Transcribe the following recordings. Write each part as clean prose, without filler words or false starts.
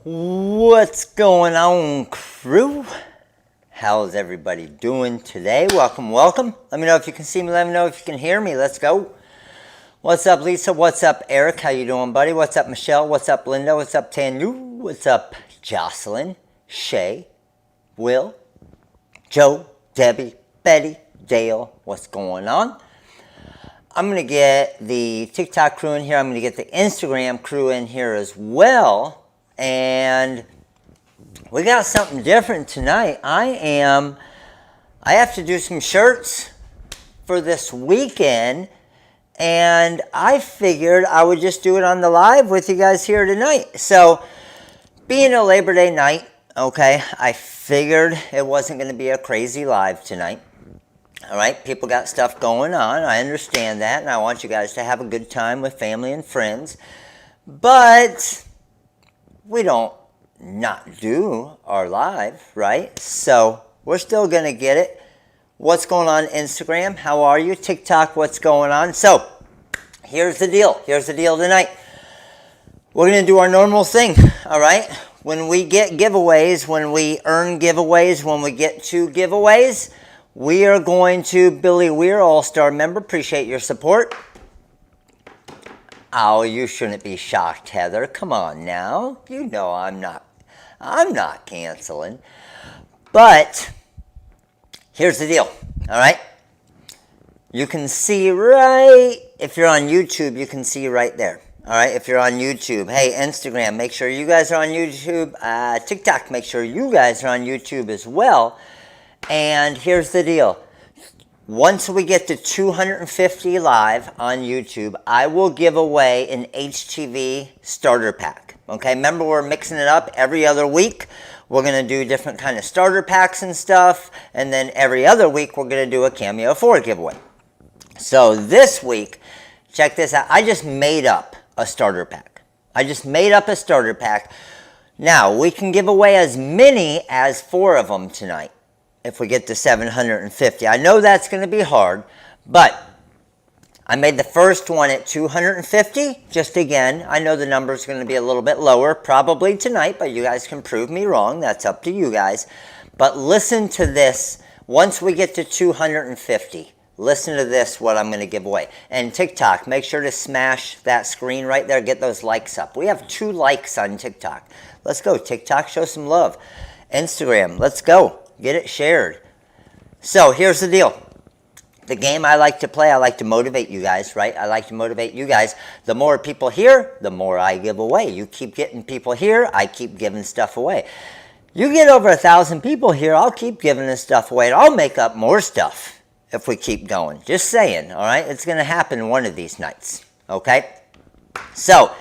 What's going on, crew? How's everybody doing today? Welcome. Let me know if you can see me. Let me know if you can hear me. Let's go. What's up, Lisa? What's up, Eric? How you doing, buddy? What's up, Michelle? What's up, Linda? What's up, Tanu? What's up, Jocelyn? Shay? Will? Joe? Debbie? Betty? Dale? What's going on? I'm going to get the TikTok crew in here. I'm going to get the Instagram crew in here as well. And we got something different tonight. I have to do some shirts for this weekend, and I figured I would just do it on the live with you guys here tonight. So, being a Labor Day night, okay, I figured it wasn't going to be a crazy live tonight. All right, people got stuff going on. I understand that, and I want you guys to have a good time with family and friends. But we don't not do our live, right? So we're still going to get it. What's going on Instagram? How are you? TikTok, what's going on? So here's the deal. Here's the deal tonight. We're going to do our normal thing, all right? When we get giveaways, when we earn giveaways, when we get 2 giveaways, we are going to Billy Weir, All-Star member. Appreciate your support. Oh, you shouldn't be shocked, Heather. Come on now. You know I'm not canceling. But here's the deal, all right? You can see right, if you're on YouTube, you can see right there. All right, if you're on YouTube. Hey, Instagram, make sure you guys are on YouTube. TikTok, make sure you guys are on YouTube as well. And here's the deal. Once we get to 250 live on YouTube, I will give away an HTV starter pack. Okay, remember we're mixing it up every other week. We're going to do different kind of starter packs and stuff. And then every other week, we're going to do a Cameo 4 giveaway. So this week, check this out. I just made up a starter pack. Now, we can give away as many as 4 of them tonight. If we get to 750. I know that's going to be hard, but I made the first one at 250. Just again, I know the number is going to be a little bit lower probably tonight, but you guys can prove me wrong. That's up to you guys. But listen to this. Once we get to 250, listen to this, what I'm going to give away. And TikTok, make sure to smash that screen right there. Get those likes up. We have 2 likes on TikTok. Let's go, TikTok. Show some love. Instagram, let's go. Get it shared. So here's the deal. The game I like to play, I like to motivate you guys, right? I like to motivate you guys. The more people here, the more I give away. You keep getting people here, I keep giving stuff away. You get over 1,000 people here, I'll keep giving this stuff away. And I'll make up more stuff if we keep going. Just saying, all right? It's going to happen one of these nights, okay? So,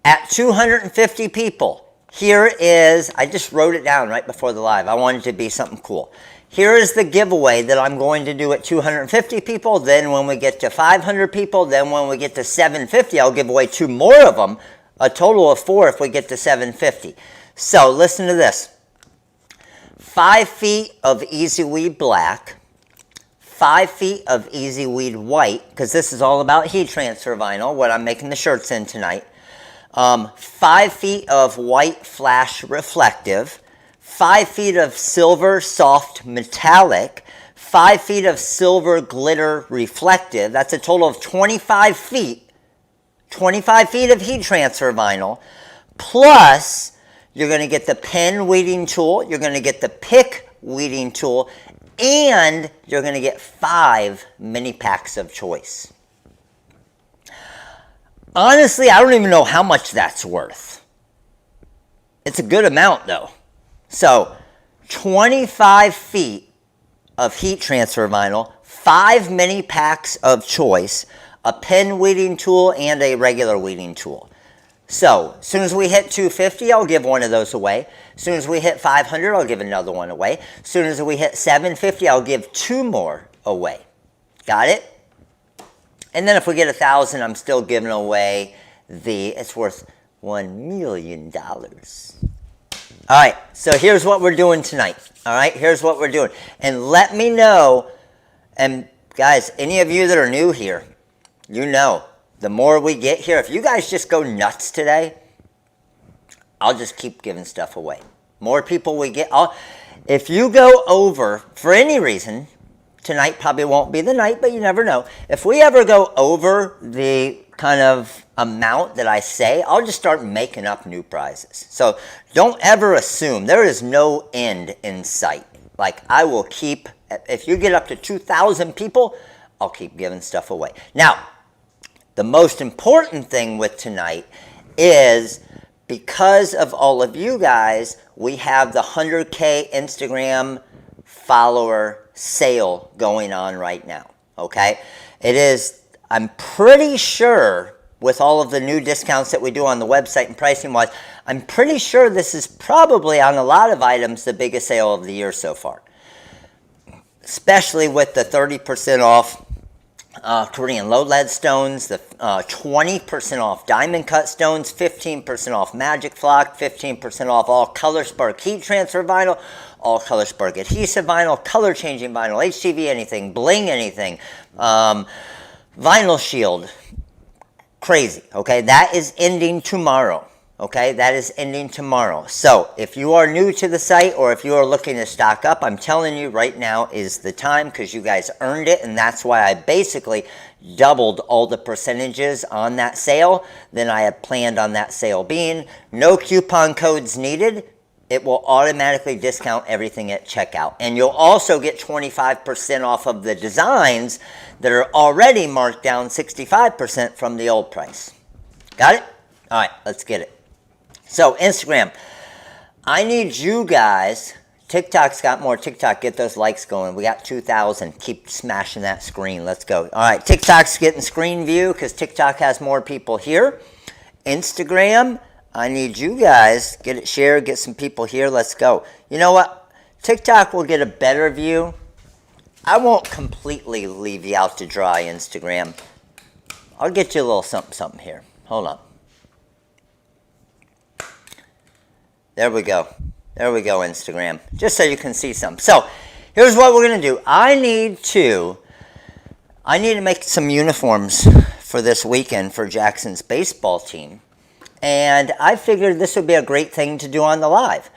at 250 people, here is, I just wrote it down right before the live. I wanted it to be something cool. Here is the giveaway that I'm going to do at 250 people. Then when we get to 500 people, then when we get to 750, I'll give away 2 more of them. A total of 4 if we get to 750. So listen to this. 5 feet of Easy Weed Black. 5 feet of Easy Weed White, because this is all about heat transfer vinyl, what I'm making the shirts in tonight. 5 feet of white flash reflective, 5 feet of silver soft metallic, 5 feet of silver glitter reflective. That's a total of 25 feet. 25 feet of heat transfer vinyl. Plus, you're going to get the pen weeding tool, you're going to get the pick weeding tool, and you're going to get 5 mini packs of choice. Honestly, I don't even know how much that's worth. It's a good amount, though. So, 25 feet of heat transfer vinyl, 5 mini packs of choice, a pen weeding tool, and a regular weeding tool. So, as soon as we hit 250, I'll give one of those away. As soon as we hit 500, I'll give another one away. As soon as we hit 750, I'll give 2 more away. Got it? And then if we get 1,000, I'm still giving away it's worth $1 million. All right, so here's what we're doing tonight. All right, here's what we're doing. And let me know, and guys, any of you that are new here, you know, the more we get here, if you guys just go nuts today, I'll just keep giving stuff away. More people we get. If you go over, for any reason, tonight probably won't be the night, but you never know. If we ever go over the kind of amount that I say, I'll just start making up new prizes. So don't ever assume. There is no end in sight. Like, I will keep, if you get up to 2,000 people, I'll keep giving stuff away. Now, the most important thing with tonight is, because of all of you guys, we have the 100K Instagram follower sale going on right now, okay? It is, I'm pretty sure, with all of the new discounts that we do on the website and pricing-wise, I'm pretty sure this is probably, on a lot of items, the biggest sale of the year so far. Especially with the 30% off Korean low lead stones, the 20% off diamond cut stones, 15% off Magic Flock, 15% off all ColorSpark heat transfer vinyl, all ColorSpark adhesive vinyl, color changing vinyl, HTV anything, bling anything, vinyl shield. Crazy, okay? That is ending tomorrow. Okay, that is ending tomorrow. So if you are new to the site, or if you are looking to stock up, I'm telling you right now is the time, because you guys earned it, and that's why I basically doubled all the percentages on that sale than I had planned on that sale being. No coupon codes needed. It will automatically discount everything at checkout. And you'll also get 25% off of the designs that are already marked down 65% from the old price. Got it? All right, let's get it. So, Instagram, I need you guys. TikTok's got more. TikTok, get those likes going. We got 2,000. Keep smashing that screen. Let's go. All right, TikTok's getting screen view because TikTok has more people here. Instagram, I need you guys. Get it shared. Get some people here. Let's go. You know what? TikTok will get a better view. I won't completely leave you out to dry, Instagram. I'll get you a little something here. Hold on. There we go. There we go, Instagram. Just so you can see some. So, here's what we're going to do. I need to make some uniforms for this weekend for Jackson's baseball team. And I figured this would be a great thing to do on the live.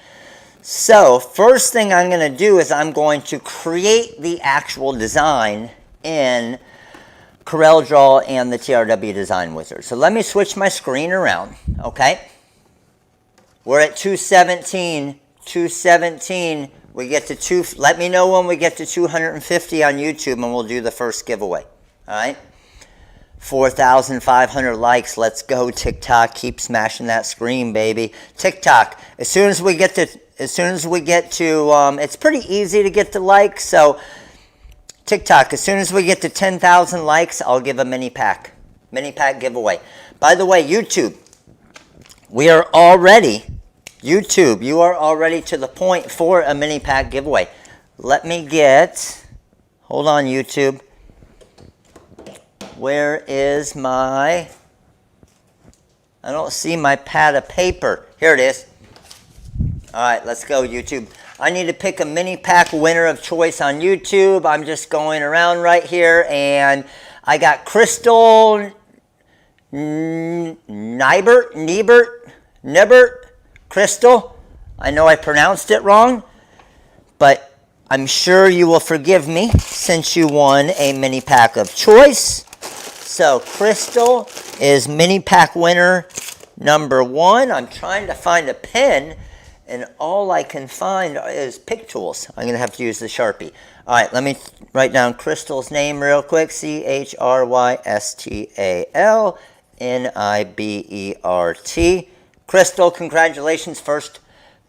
So, first thing I'm going to do is I'm going to create the actual design in CorelDRAW and the TRW Design Wizard. So, let me switch my screen around, okay? We're at 217. 217. We get to two. Let me know when we get to 250 on YouTube, and we'll do the first giveaway. All right. 4,500 likes. Let's go, TikTok. Keep smashing that screen, baby. TikTok. As soon as we get to, it's pretty easy to get the likes. So, TikTok. As soon as we get to 10,000 likes, I'll give a mini pack giveaway. By the way, YouTube. We are already. YouTube, you are already to the point for a mini pack giveaway. Let me get, hold on, YouTube. Where is my, I don't see my pad of paper. Here it is. All right, let's go, YouTube. I need to pick a mini pack winner of choice on YouTube. I'm just going around right here, and I got Crystal Nibert. Crystal, I know I pronounced it wrong, but I'm sure you will forgive me since you won a mini pack of choice. So Crystal is mini pack winner number 1. I'm trying to find a pen, and all I can find is pick tools. I'm going to have to use the Sharpie. All right, let me write down Crystal's name real quick. ChrystalNibert. Crystal, congratulations. First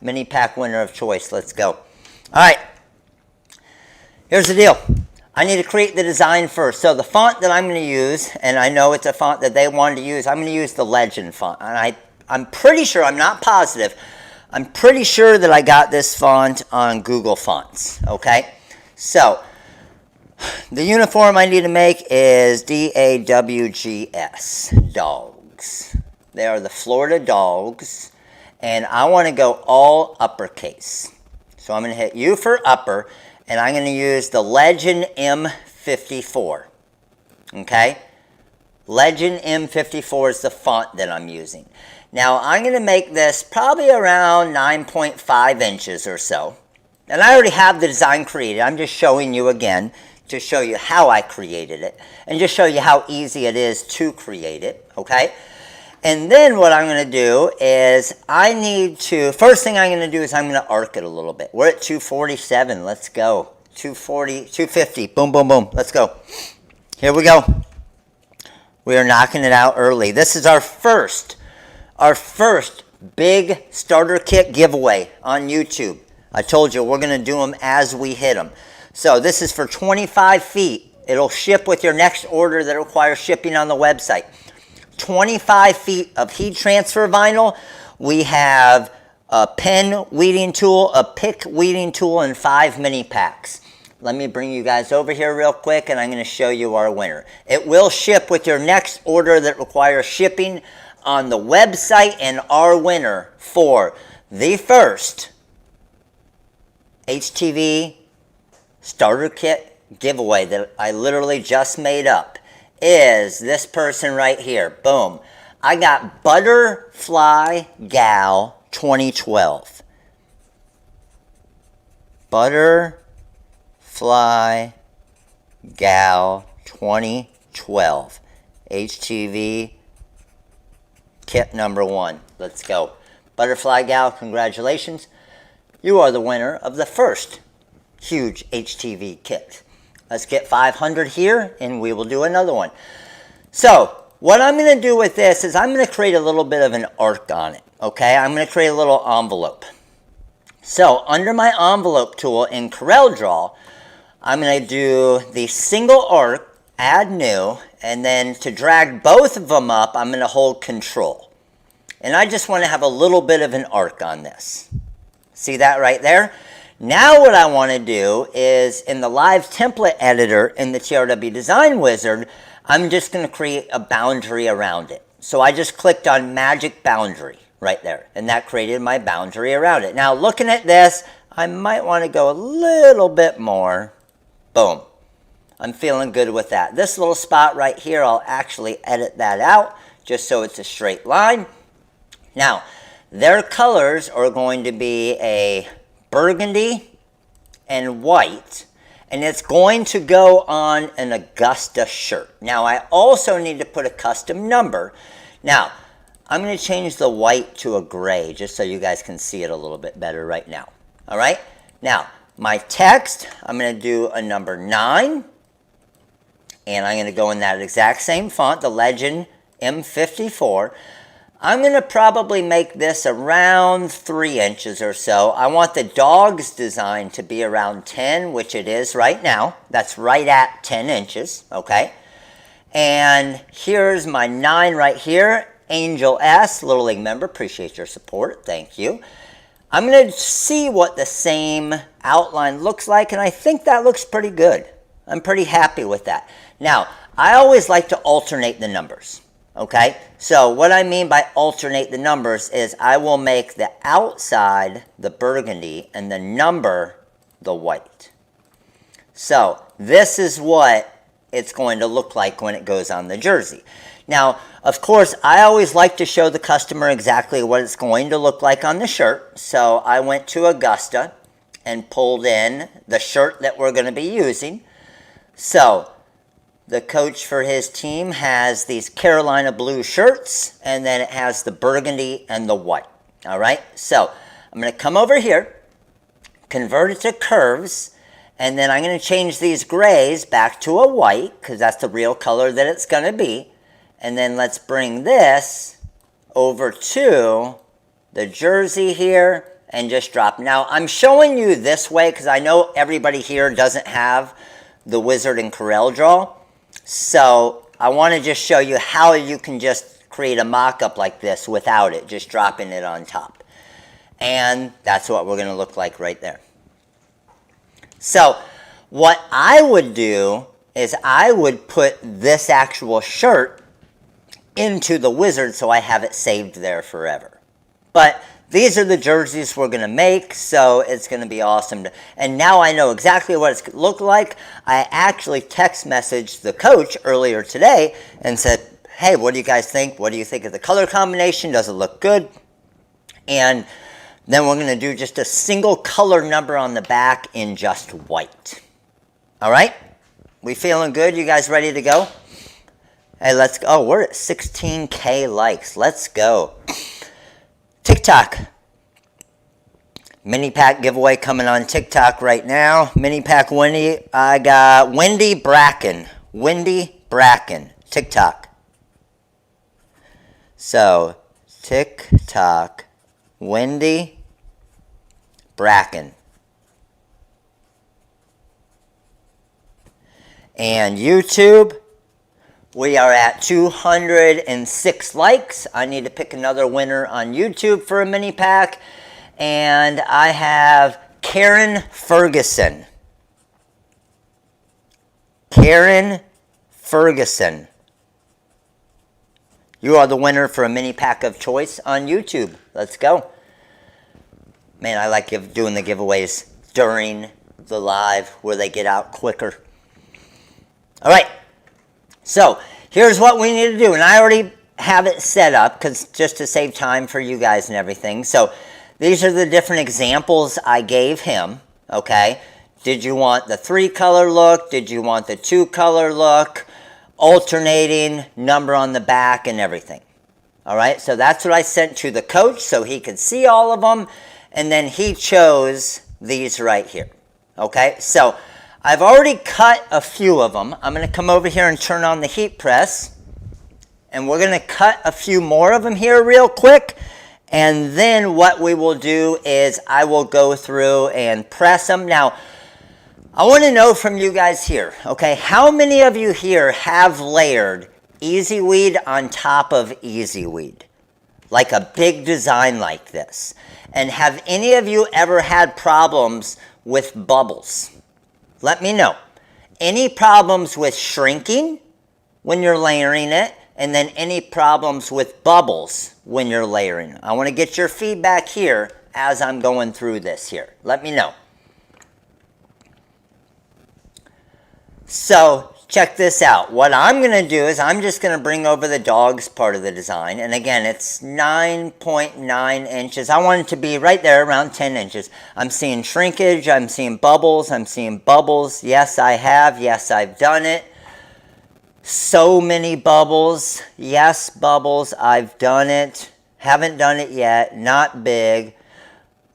mini pack winner of choice. Let's go. All right. Here's the deal. I need to create the design first. So the font that I'm going to use, and I know it's a font that they wanted to use, I'm going to use the Legend font. And I'm pretty sure, I'm not positive, I'm pretty sure that I got this font on Google Fonts. Okay? So, the uniform I need to make is DAWGS. Dogs. They are the Florida Dogs, and I want to go all uppercase. So I'm going to hit U for upper, and I'm going to use the Legend M54. Okay? Legend M54 is the font that I'm using. Now I'm going to make this probably around 9.5 inches or so. And I already have the design created. I'm just showing you again to show you how I created it and just show you how easy it is to create it, okay? And then what I'm going to do is first thing I'm going to do is I'm going to arc it a little bit. We're at 247. Let's go. 240, 250. Boom, boom, boom. Let's go. Here we go. We are knocking it out early. This is our first big starter kit giveaway on YouTube. I told you we're going to do them as we hit them. So this is for 25 feet. It'll ship with your next order that requires shipping on the website. 25 feet of heat transfer vinyl. We have a pen weeding tool, a pick weeding tool, and 5 mini packs. Let me bring you guys over here real quick, and I'm going to show you our winner. It will ship with your next order that requires shipping on the website, and our winner for the first HTV starter kit giveaway that I literally just made up is this person right here. Boom. I got Butterfly Gal 2012. Butterfly Gal 2012. HTV kit number 1. Let's go. Butterfly Gal, congratulations. You are the winner of the first huge HTV kit. Let's get 500 here and we will do another one. So what I'm going to do with this is I'm going to create a little bit of an arc on it. Okay, I'm going to create a little envelope. So under my envelope tool in CorelDRAW, I'm going to do the single arc, add new, and then to drag both of them up, I'm going to hold Control. And I just want to have a little bit of an arc on this. See that right there? Now what I want to do is in the live template editor in the TRW Design Wizard, I'm just going to create a boundary around it. So I just clicked on Magic Boundary right there, and that created my boundary around it. Now looking at this, I might want to go a little bit more. Boom. I'm feeling good with that. This little spot right here, I'll actually edit that out just so it's a straight line. Now, their colors are going to be a burgundy and white, and it's going to go on an Augusta shirt. Now, I also need to put a custom number. Now, I'm going to change the white to a gray just so you guys can see it a little bit better right now. All right? Now, my text, I'm going to do a number 9, and I'm going to go in that exact same font, the Legend M54. I'm going to probably make this around 3 inches or so. I want the dog's design to be around 10, which it is right now. That's right at 10 inches, okay? And here's my 9 right here, Angel S, Little League member. Appreciate your support. Thank you. I'm going to see what the same outline looks like, and I think that looks pretty good. I'm pretty happy with that. Now, I always like to alternate the numbers. Okay, so what I mean by alternate the numbers is I will make the outside the burgundy and the number the white. So this is what it's going to look like when it goes on the jersey. Now, of course, I always like to show the customer exactly what it's going to look like on the shirt. So I went to Augusta and pulled in the shirt that we're going to be using. So the coach for his team has these Carolina blue shirts, and then it has the burgundy and the white. All right, so I'm going to come over here, convert it to curves, and then I'm going to change these grays back to a white because that's the real color that it's going to be. And then let's bring this over to the jersey here and just drop. Now, I'm showing you this way because I know everybody here doesn't have the Wizard in CorelDRAW. So I want to just show you how you can just create a mock-up like this without it, just dropping it on top. And that's what we're going to look like right there. So what I would do is I would put this actual shirt into the Wizard so I have it saved there forever. But these are the jerseys we're going to make, so it's going to be awesome. And now I know exactly what it's going to look like. I actually text messaged the coach earlier today and said, hey, what do you guys think? What do you think of the color combination? Does it look good? And then we're going to do just a single color number on the back in just white. All right? We feeling good? You guys ready to go? Hey, let's go. Oh, we're at 16K likes. Let's go. TikTok. Mini pack giveaway coming on TikTok right now. Mini pack Wendy. I got Wendy Bracken. Wendy Bracken. TikTok. So, TikTok. Wendy Bracken. And YouTube, we are at 206 likes. I need to pick another winner on YouTube for a mini pack. And I have Karen Ferguson. Karen Ferguson. You are the winner for a mini pack of choice on YouTube. Let's go. Man, I like doing the giveaways during the live where they get out quicker. All right. So here's what we need to do. And I already have it set up just to save time for you guys and everything. So these are the different examples I gave him. Okay. Did you want the 3-color look? Did you want the 2-color look? Alternating, number on the back, and everything. All right, so that's what I sent to the coach so he could see all of them, and then he chose these right here. Okay, so I've already cut a few of them. I'm going to come over here and turn on the heat press, and we're going to cut a few more of them here real quick, and then what we will do is I will go through and press them. Now, I want to know from you guys here, okay, how many of you here have layered Easy Weed on top of Easy Weed? Like a big design like this. And have any of you ever had problems with bubbles? Let me know. Any problems with shrinking when you're layering it? And then any problems with bubbles when you're layering? I want to get your feedback here as I'm going through this here. Let me know. So check this out. What I'm going to do is I'm just going to bring over the dogs part of the design. And again, it's 9.9 inches. I want it to be right there around 10 inches. I'm seeing shrinkage. I'm seeing bubbles. I'm seeing bubbles. Yes, I have. Yes, I've done it. So many bubbles. Yes, bubbles. I've done it. Haven't done it yet. Not big.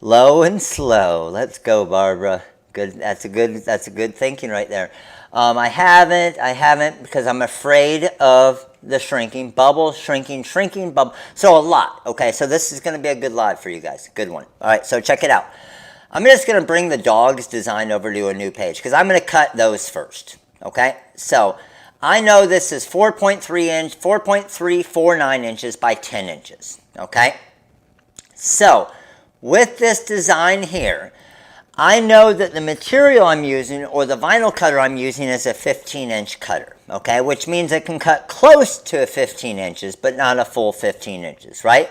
Low and slow. Let's go, Barbara. Good. That's a good thinking right there. I haven't because I'm afraid of the shrinking. Bubble, shrinking, bubble. So a lot. Okay, so this is going to be a good live for you guys. Good one. All right, so check it out. I'm just going to bring the dog's design over to a new page because I'm going to cut those first. Okay, so I know this is 4.349 inches by 10 inches. Okay, so with this design here, I know that the material I'm using or the vinyl cutter I'm using is a 15-inch cutter, okay? Which means it can cut close to 15 inches, but not a full 15 inches, right?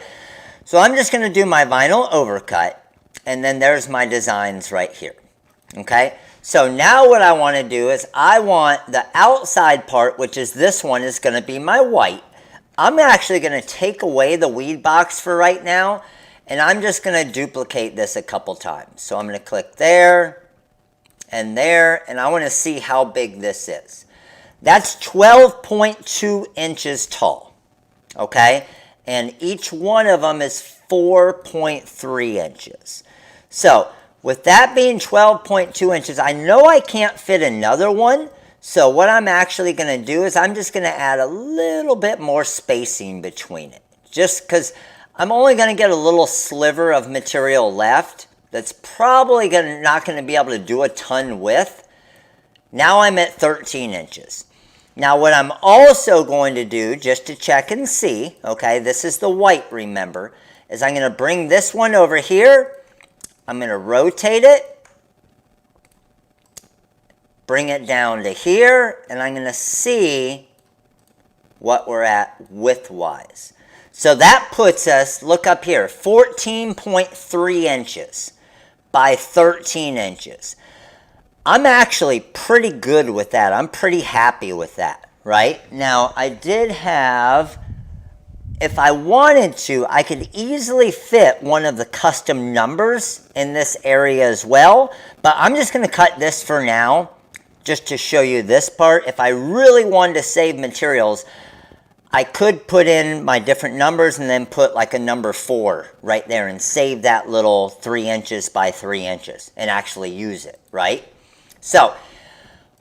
So I'm just going to do my vinyl overcut, and then there's my designs right here, okay? So now what I want to do is I want the outside part, which is this one, is going to be my white. I'm actually going to take away the weed box for right now, and I'm just going to duplicate this a couple times. So I'm going to click there, and I want to see how big this is. That's 12.2 inches tall, okay? And each one of them is 4.3 inches. So with that being 12.2 inches, I know I can't fit another one. So what I'm actually going to do is I'm just going to add a little bit more spacing between it. Just because I'm only going to get a little sliver of material left that's probably not going to be able to do a ton with. Now I'm at 13 inches. Now what I'm also going to do, just to check and see, okay, this is the white, remember, is I'm going to bring this one over here. I'm going to rotate it, bring it down to here, and I'm going to see what we're at width-wise. So that puts us, look up here, 14.3 inches by 13 inches. I'm actually pretty good with that. I'm pretty happy with that, right? Now, I did have, if I wanted to, I could easily fit one of the custom numbers in this area as well, but I'm just going to cut this for now, just to show you this part. If I really wanted to save materials, I could put in my different numbers and then put like a number 4 right there and save that little 3 inches by 3 inches and actually use it, right? So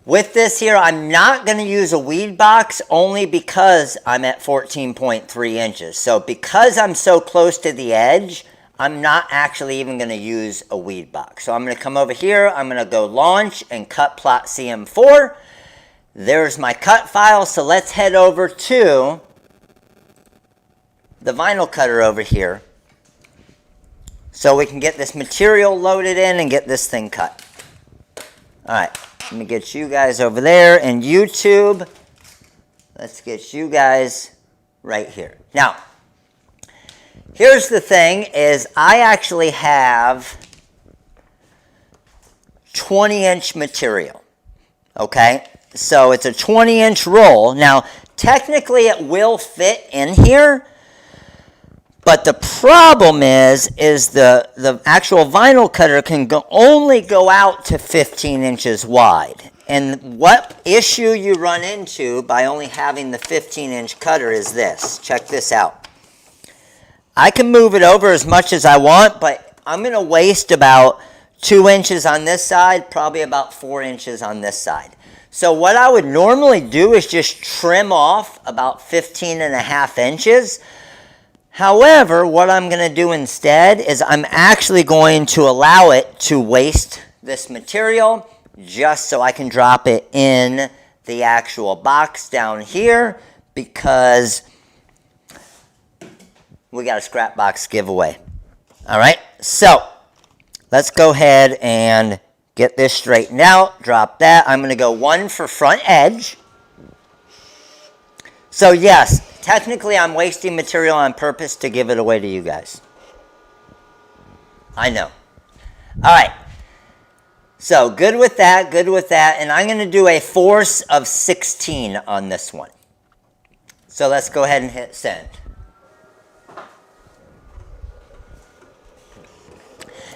with this here, I'm not going to use a weed box only because I'm at 14.3 inches. So because I'm so close to the edge, I'm not actually even going to use a weed box. So I'm going to come over here, I'm going to go launch and cut plot CM4. There's my cut file, so let's head over to the vinyl cutter over here so we can get this material loaded in and get this thing cut. Alright, let me get you guys over there and YouTube. Let's get you guys right here. Now, here's the thing is I actually have 20-inch material, okay? So it's a 20-inch roll. Now, technically it will fit in here, but the problem is the actual vinyl cutter can only go out to 15 inches wide. And what issue you run into by only having the 15-inch cutter is this. Check this out. I can move it over as much as I want, but I'm going to waste about 2 inches on this side, probably about 4 inches on this side. So what I would normally do is just trim off about 15.5 inches. However, what I'm going to do instead is I'm actually going to allow it to waste this material just so I can drop it in the actual box down here because we got a scrap box giveaway. All right, so let's go ahead and get this straightened out, drop that. I'm going to go 1 for front edge. So yes, technically I'm wasting material on purpose to give it away to you guys. I know. All right. So good with that, good with that. And I'm going to do a force of 16 on this one. So let's go ahead and hit send.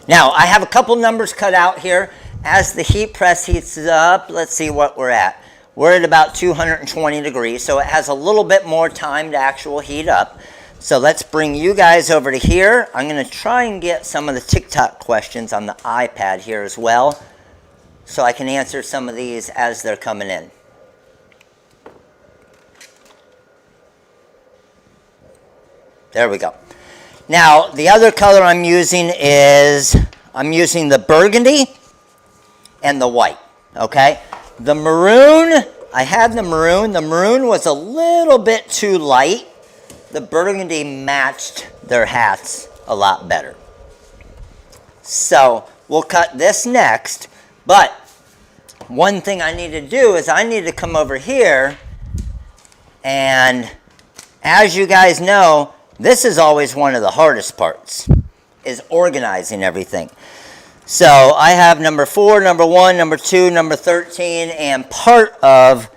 Now, I have a couple numbers cut out here. As the heat press heats up, let's see what we're at. We're at about 220 degrees, so it has a little bit more time to actual heat up. So let's bring you guys over to here. I'm going to try and get some of the TikTok questions on the iPad here as well, so I can answer some of these as they're coming in. There we go. Now, the other color I'm using is, I'm using the burgundy and the white, okay? The maroon, I had the maroon. The maroon was a little bit too light. The burgundy matched their hats a lot better. So, we'll cut this next, but one thing I need to do is I need to come over here, and as you guys know, this is always one of the hardest parts, is organizing everything. So I have number 4, number 1, number 2, number 13, and part of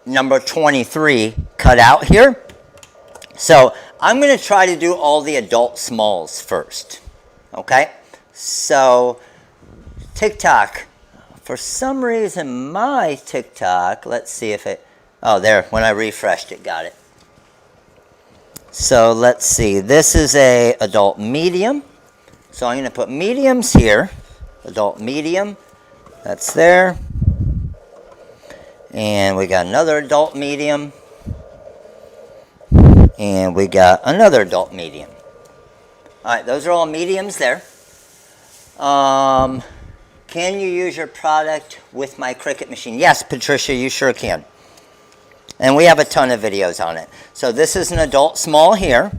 number 23 cut out here. So I'm going to try to do all the adult smalls first. Okay? So TikTok. For some reason my TikTok, let's see if it, oh there, when I refreshed it, got it. So let's see, this is a adult medium. So I'm going to put mediums here, adult medium, that's there. And we got another adult medium. And we got another adult medium. Alright, those are all mediums there. Can you use your product with my Cricut machine? Yes, Patricia, you sure can. And we have a ton of videos on it. So this is an adult small here.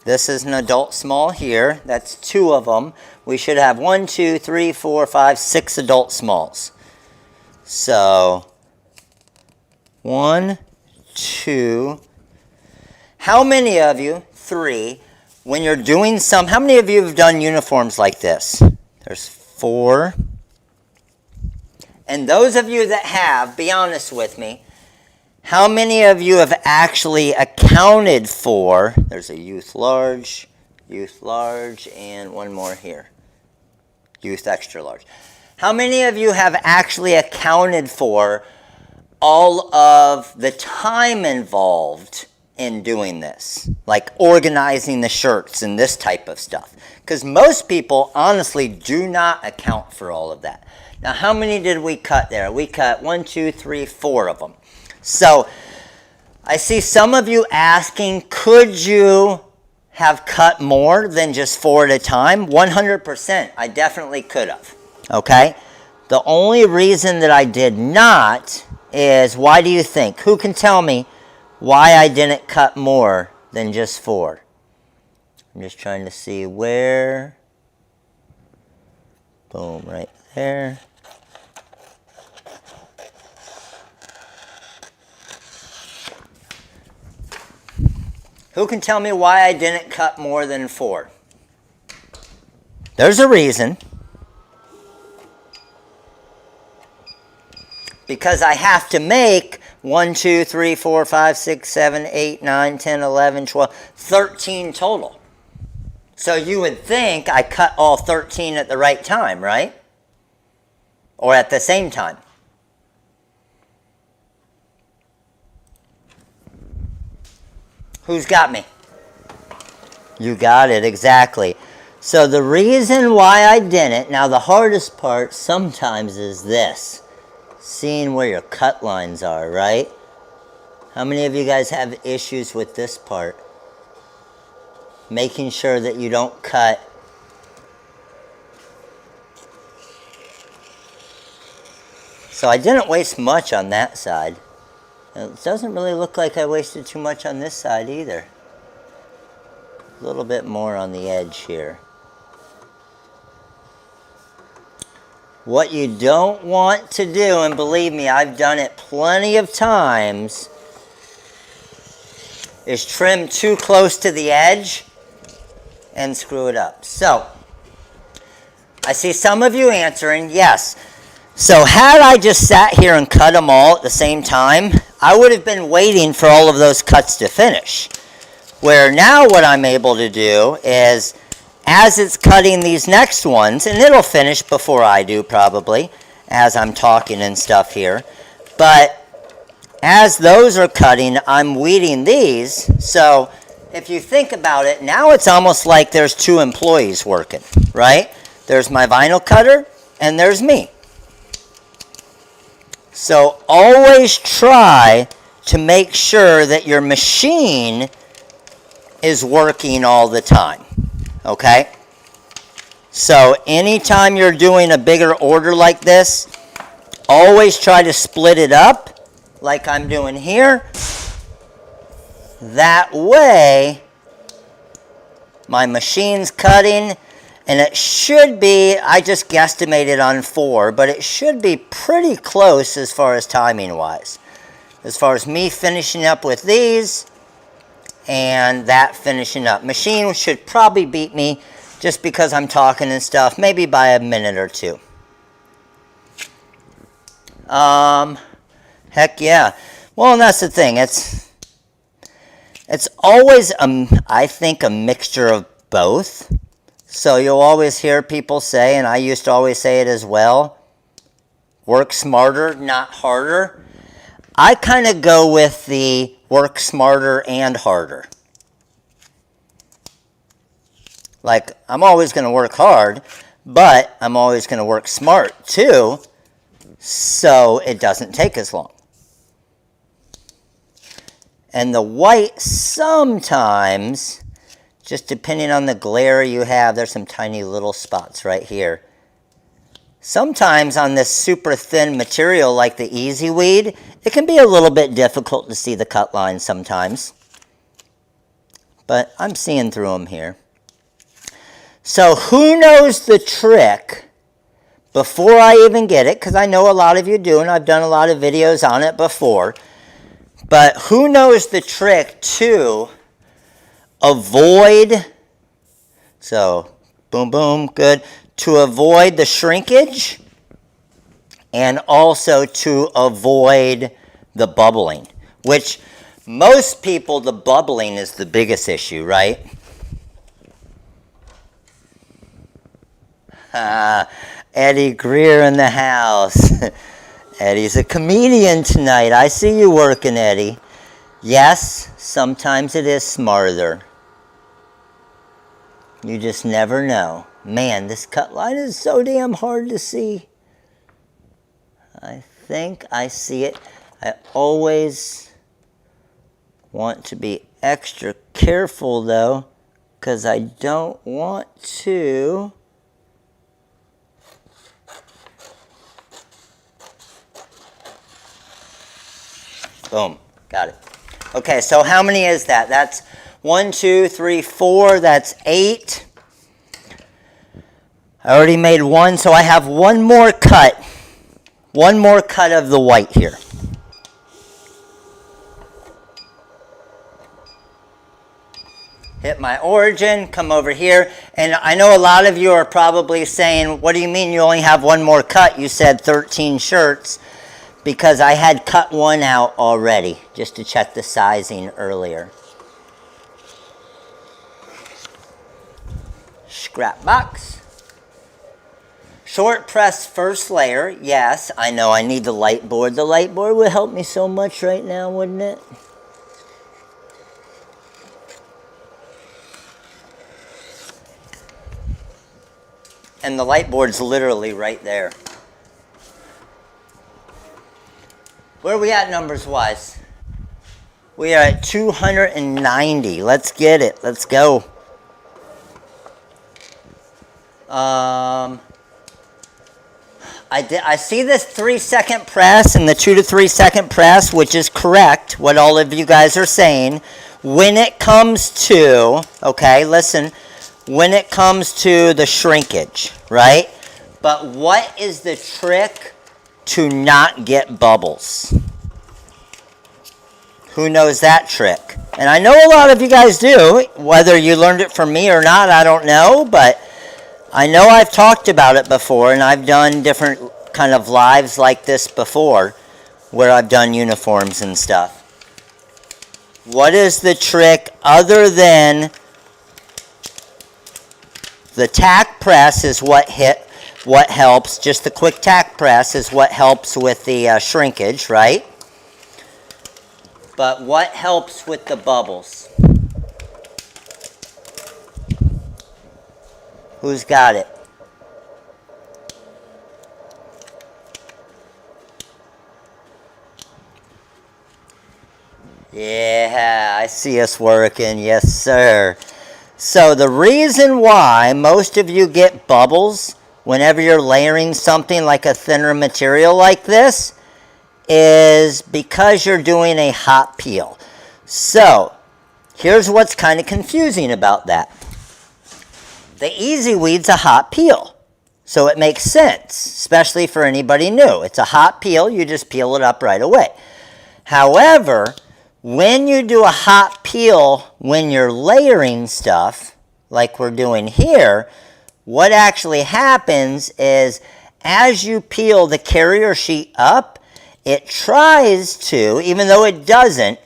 This is an adult small here. That's 2 of them. We should have 1, 2, 3, 4, 5, 6 adult smalls. So 1, 2. How many of you, 3, when you're doing some, how many of you have done uniforms like this? There's 4. And those of you that have, be honest with me, How many of you have actually accounted for, there's a youth large, and one more here, youth extra large. How many of you have actually accounted for all of the time involved in doing this? Like organizing the shirts and this type of stuff. Because most people honestly do not account for all of that. Now, how many did we cut there? We cut 1, 2, 3, 4 of them. So, I see some of you asking, could you have cut more than just 4 at a time? 100%, I definitely could have, okay? The only reason that I did not is, why do you think? Who can tell me why I didn't cut more than just 4? I'm just trying to see where. Boom, right there. Who can tell me why I didn't cut more than 4? There's a reason. Because I have to make 1, 2, 3, 4, 5, 6, 7, 8, 9, 10, 11, 12, 13 total. So you would think I cut all 13 at the right time, right? Or at the same time. Who's got me? You got it, exactly. So the reason why I didn't, now the hardest part sometimes is this. Seeing where your cut lines are, right? How many of you guys have issues with this part? Making sure that you don't cut. So I didn't waste much on that side. It doesn't really look like I wasted too much on this side either. A little bit more on the edge here. What you don't want to do, and believe me, I've done it plenty of times, is trim too close to the edge and screw it up. So, I see some of you answering, yes. So had I just sat here and cut them all at the same time, I would have been waiting for all of those cuts to finish. Where now what I'm able to do is, as it's cutting these next ones, and it'll finish before I do probably, as I'm talking and stuff here, but as those are cutting, I'm weeding these. So if you think about it, now it's almost like there's 2 employees working, right? There's my vinyl cutter, and there's me. So always try to make sure that your machine is working all the time, okay? So anytime you're doing a bigger order like this, always try to split it up like I'm doing here. That way, my machine's cutting, and it should be, I just guesstimated on 4, but it should be pretty close as far as timing-wise. As far as me finishing up with these, and that finishing up. Machine should probably beat me just because I'm talking and stuff, maybe by a minute or 2. Heck yeah. Well, and that's the thing. It's always, I think, a mixture of both. So you'll always hear people say, and I used to always say it as well, work smarter, not harder. I kind of go with the work smarter and harder. Like, I'm always going to work hard, but I'm always going to work smart too, so it doesn't take as long. And the white sometimes, just depending on the glare you have, there's some tiny little spots right here. Sometimes on this super thin material like the Easy Weed, it can be a little bit difficult to see the cut lines sometimes. But I'm seeing through them here. So who knows the trick before I even get it, because I know a lot of you do, and I've done a lot of videos on it before, but who knows the trick to avoid, so boom, boom, good, to avoid the shrinkage and also to avoid the bubbling. which most people, the bubbling is the biggest issue, right? Eddie Greer in the house. Eddie's a comedian tonight. I see you working, Eddie. Yes, sometimes it is smarter. You just never know. Man, this cut line is so damn hard to see. I think I see it. I always want to be extra careful though, because I don't want to boom, got it. Okay, so how many is that? That's 1, 2, 3, 4, that's 8. I already made one, so I have one more cut. One more cut of the white here. Hit my origin, come over here, and I know a lot of you are probably saying, what do you mean you only have one more cut? You said 13 shirts, because I had cut one out already, just to check the sizing earlier. Scrap box. Short press first layer, yes, I know I need the light board. The light board would help me so much right now, wouldn't it? And the light board's literally right there. Where are we at numbers wise? We are at 290. Let's get it. Let's go. I see this 3-second press and the 2 to 3 second press, which is correct, what all of you guys are saying. When it comes to, okay, listen, when it comes to the shrinkage, right? But what is the trick to not get bubbles? Who knows that trick? And I know a lot of you guys do. Whether you learned it from me or not, I don't know, but I know I've talked about it before, and I've done different kind of lives like this before where I've done uniforms and stuff. What is the trick other than the tack press is what helps. Just the quick tack press is what helps with the shrinkage, right? But what helps with the bubbles? Who's got it? Yeah, I see us working. Yes, sir. So the reason why most of you get bubbles whenever you're layering something like a thinner material like this is because you're doing a hot peel. So here's what's kind of confusing about that. The Easy Weed's a hot peel, so it makes sense, especially for anybody new. It's a hot peel, you just peel it up right away. However, when you do a hot peel when you're layering stuff, like we're doing here, what actually happens is as you peel the carrier sheet up, it tries to, even though it doesn't,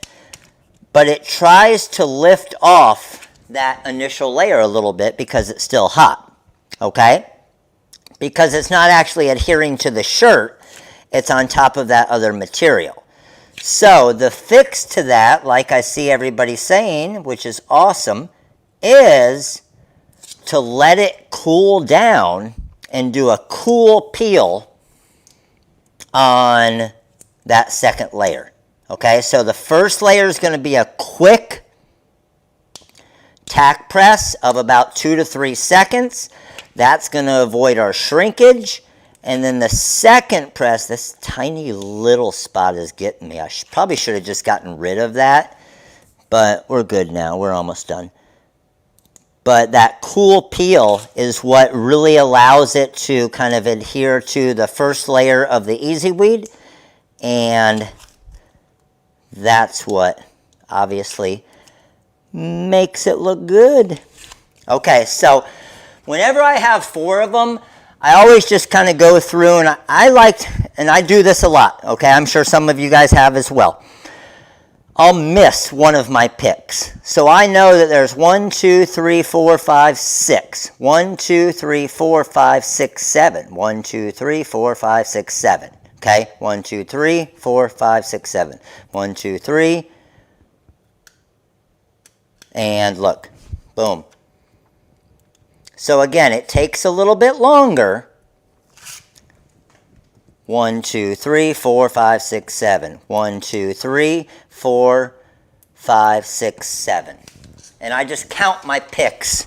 but it tries to lift off that initial layer a little bit because it's still hot, okay? Because it's not actually adhering to the shirt, it's on top of that other material. So the fix to that, like I see everybody saying, which is awesome, is to let it cool down and do a cool peel on that second layer. Okay, so the first layer is going to be a quick tack press of about 2 to 3 seconds. That's going to avoid our shrinkage. And then the second press, this tiny little spot is getting me. I probably should have just gotten rid of that, but we're good now. We're almost done. But that cool peel is what really allows it to kind of adhere to the first layer of the Easy Weed, and that's what obviously makes it look good. Okay, so whenever I have 4 of them, I always just kind of go through, and I do this a lot, okay? I'm sure some of you guys have as well. I'll miss one of my picks. So I know that there's 1, 2, 3, 4, 5, 6. 1, 2, 3, 4, 5, 6, 7. 1, 2, 3, 4, 5, 6, 7. Okay? 1, 2, 3, 4, 5, 6, 7. 1, 2, 3. And look. Boom. So again, it takes a little bit longer. 1, 2, 3, 4, 5, 6, 7. 1, 2, 3, 4, 5, 6, 7. And I just count my picks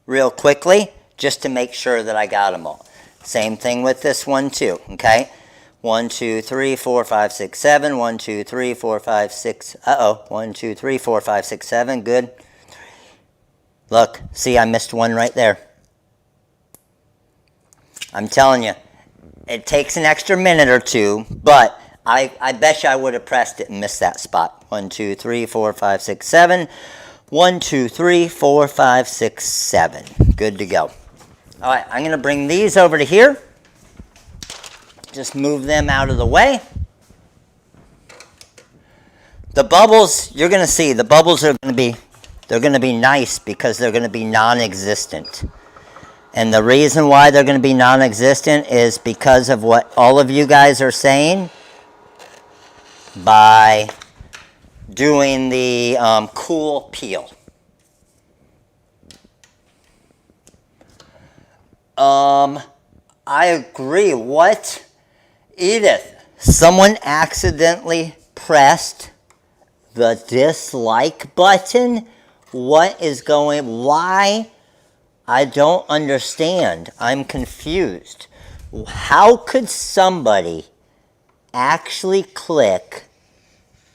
real quickly just to make sure that I got them all. Same thing with this one too, okay? 1, 2, 3, 4, 5, 6, 7. 1, 2, 3, 4, 5, 6. 1, 2, 3, 4, 5, 6, 7. Good. Look, see, I missed one right there. I'm telling you, it takes an extra minute or two, but I bet you I would have pressed it and missed that spot. 1, 2, 3, 4, 5, 6, 7. 1, 2, 3, 4, 5, 6, 7. Good to go. All right, I'm going to bring these over to here. Just move them out of the way. The bubbles, you're going to see, the bubbles are going to be, they're going to be nice because they're going to be non-existent. And the reason why they're going to be non-existent is because of what all of you guys are saying by doing the cool peel. I agree. What? Edith, someone accidentally pressed the dislike button? What is going, why? I don't understand. I'm confused. How could somebody actually click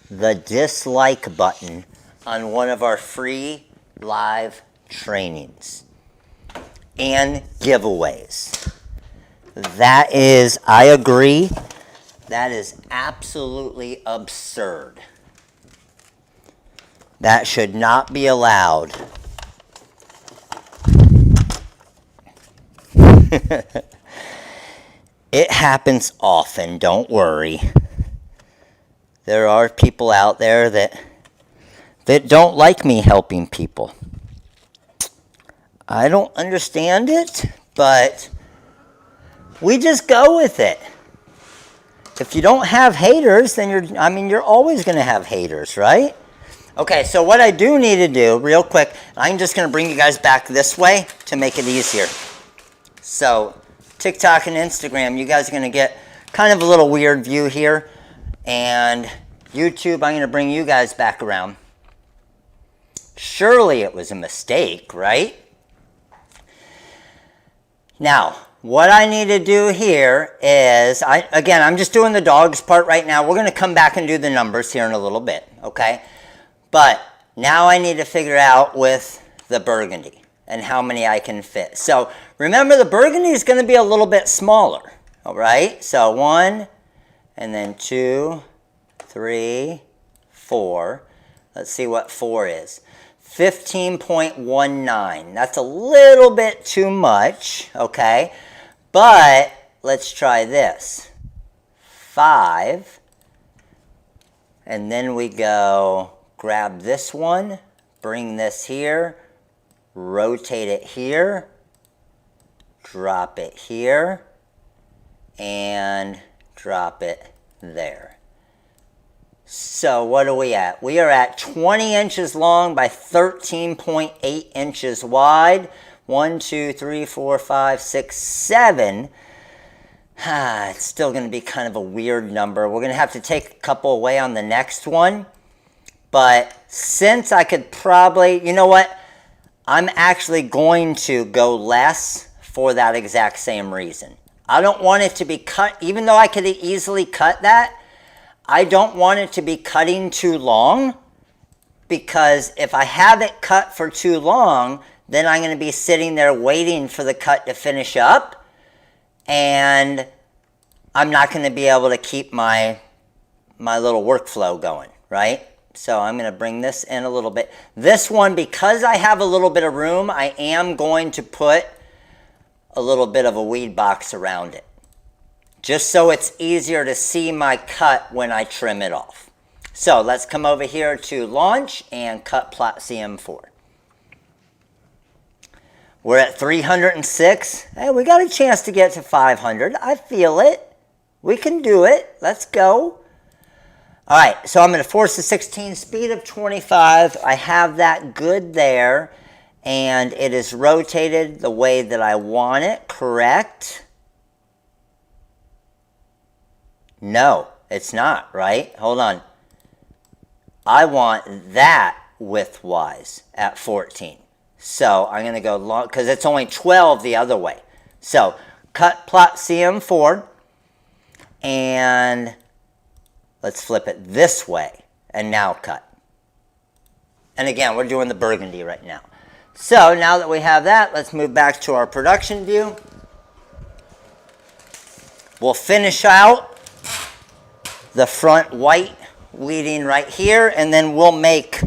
the dislike button on one of our free live trainings and giveaways? That is, I agree, that is absolutely absurd. That should not be allowed. It happens often, don't worry. There are people out there that don't like me helping people. I don't understand it, but we just go with it. If you don't have haters, then you're always going to have haters, right? Okay, so what I do need to do, real quick, I'm just going to bring you guys back this way to make it easier. So, TikTok and Instagram, you guys are going to get kind of a little weird view here. And YouTube, I'm going to bring you guys back around. Surely it was a mistake, right? Now, what I need to do here is, again, I'm just doing the dogs part right now. We're going to come back and do the numbers here in a little bit, okay? But now I need to figure out with the burgundy and how many I can fit. So remember, the burgundy is going to be a little bit smaller, all right? So 1, and then 2, 3, 4. Let's see what 4 is. 15.19. That's a little bit too much, okay? But let's try this. 5. And then we go grab this one, bring this here, rotate it here, drop it here, and drop it there. So what are we at? We are at 20 inches long by 13.8 inches wide. 1, 2, 3, 4, 5, 6, 7. It's still going to be kind of a weird number. We're going to have to take a couple away on the next one. But since I could probably, you know what? I'm actually going to go less for that exact same reason. I don't want it to be cut, even though I could easily cut that. I don't want it to be cutting too long, because if I have it cut for too long, then I'm going to be sitting there waiting for the cut to finish up, and I'm not going to be able to keep my little workflow going, right? So I'm going to bring this in a little bit. This one, because I have a little bit of room, I am going to put a little bit of a weed box around it, just so it's easier to see my cut when I trim it off. So let's come over here to launch and cut plot CM4. We're at 306. Hey, we got a chance to get to 500. I feel it. We can do it. Let's go. All right, so I'm going to force a 16, speed of 25. I have that good there, and it is rotated the way that I want it, correct? No, it's not, right? Hold on. I want that width-wise at 14. So I'm going to go long, because it's only 12 the other way. So cut plot CM4, and let's flip it this way, and now cut. And again, we're doing the burgundy right now. So now that we have that, let's move back to our production view. We'll finish out the front white leading right here, and then we'll make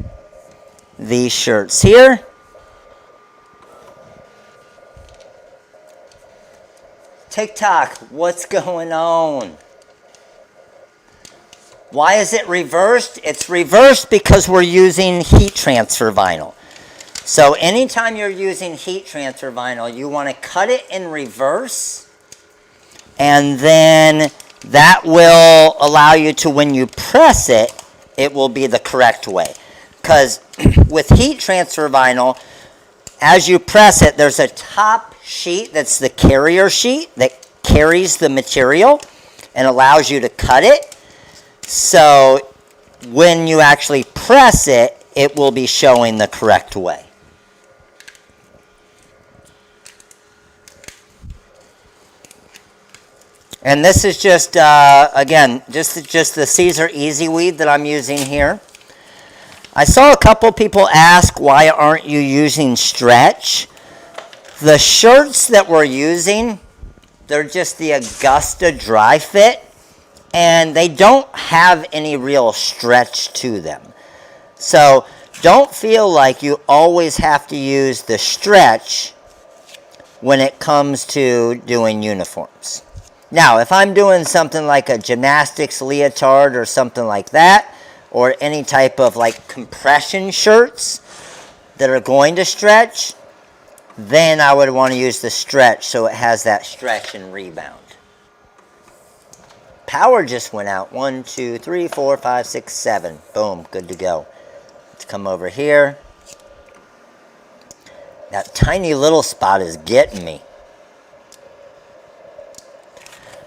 these shirts here. TikTok, what's going on? Why is it reversed? It's reversed because we're using heat transfer vinyl. So anytime you're using heat transfer vinyl, you want to cut it in reverse, and then that will allow you to, when you press it, it will be the correct way. Because with heat transfer vinyl, as you press it, there's a top sheet that's the carrier sheet that carries the material and allows you to cut it. So when you actually press it, it will be showing the correct way. And this is just, again, just the Caesar Easy Weave that I'm using here. I saw a couple people ask, why aren't you using stretch? The shirts that we're using, they're just the Augusta Dry Fit, and they don't have any real stretch to them. So don't feel like you always have to use the stretch when it comes to doing uniforms. Now, if I'm doing something like a gymnastics leotard or something like that, or any type of like compression shirts that are going to stretch, then I would want to use the stretch so it has that stretch and rebound. Power just went out. 1, 2, 3, 4, 5, 6, 7. Boom, good to go. Let's come over here. That tiny little spot is getting me.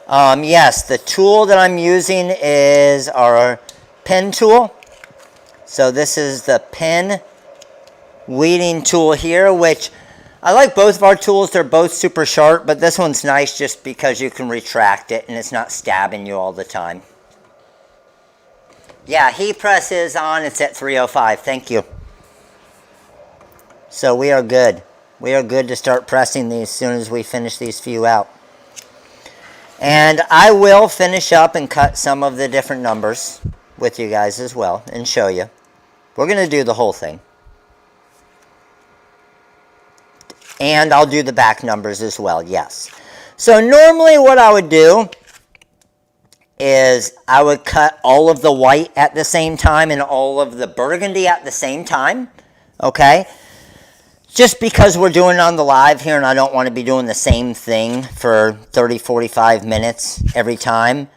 Yes, the tool that I'm using is our pen tool. So this is the pen weeding tool here, which I like both of our tools. They're both super sharp, but this one's nice just because you can retract it and it's not stabbing you all the time. Yeah, heat press is on. It's at 305. Thank you. So we are good. We are good to start pressing these as soon as we finish these few out. And I will finish up and cut some of the different numbers with you guys as well and show you. We're going to do the whole thing. And I'll do the back numbers as well, yes. So normally what I would do is I would cut all of the white at the same time and all of the burgundy at the same time, okay? Just because we're doing it on the live here and I don't want to be doing the same thing for 30, 45 minutes every time,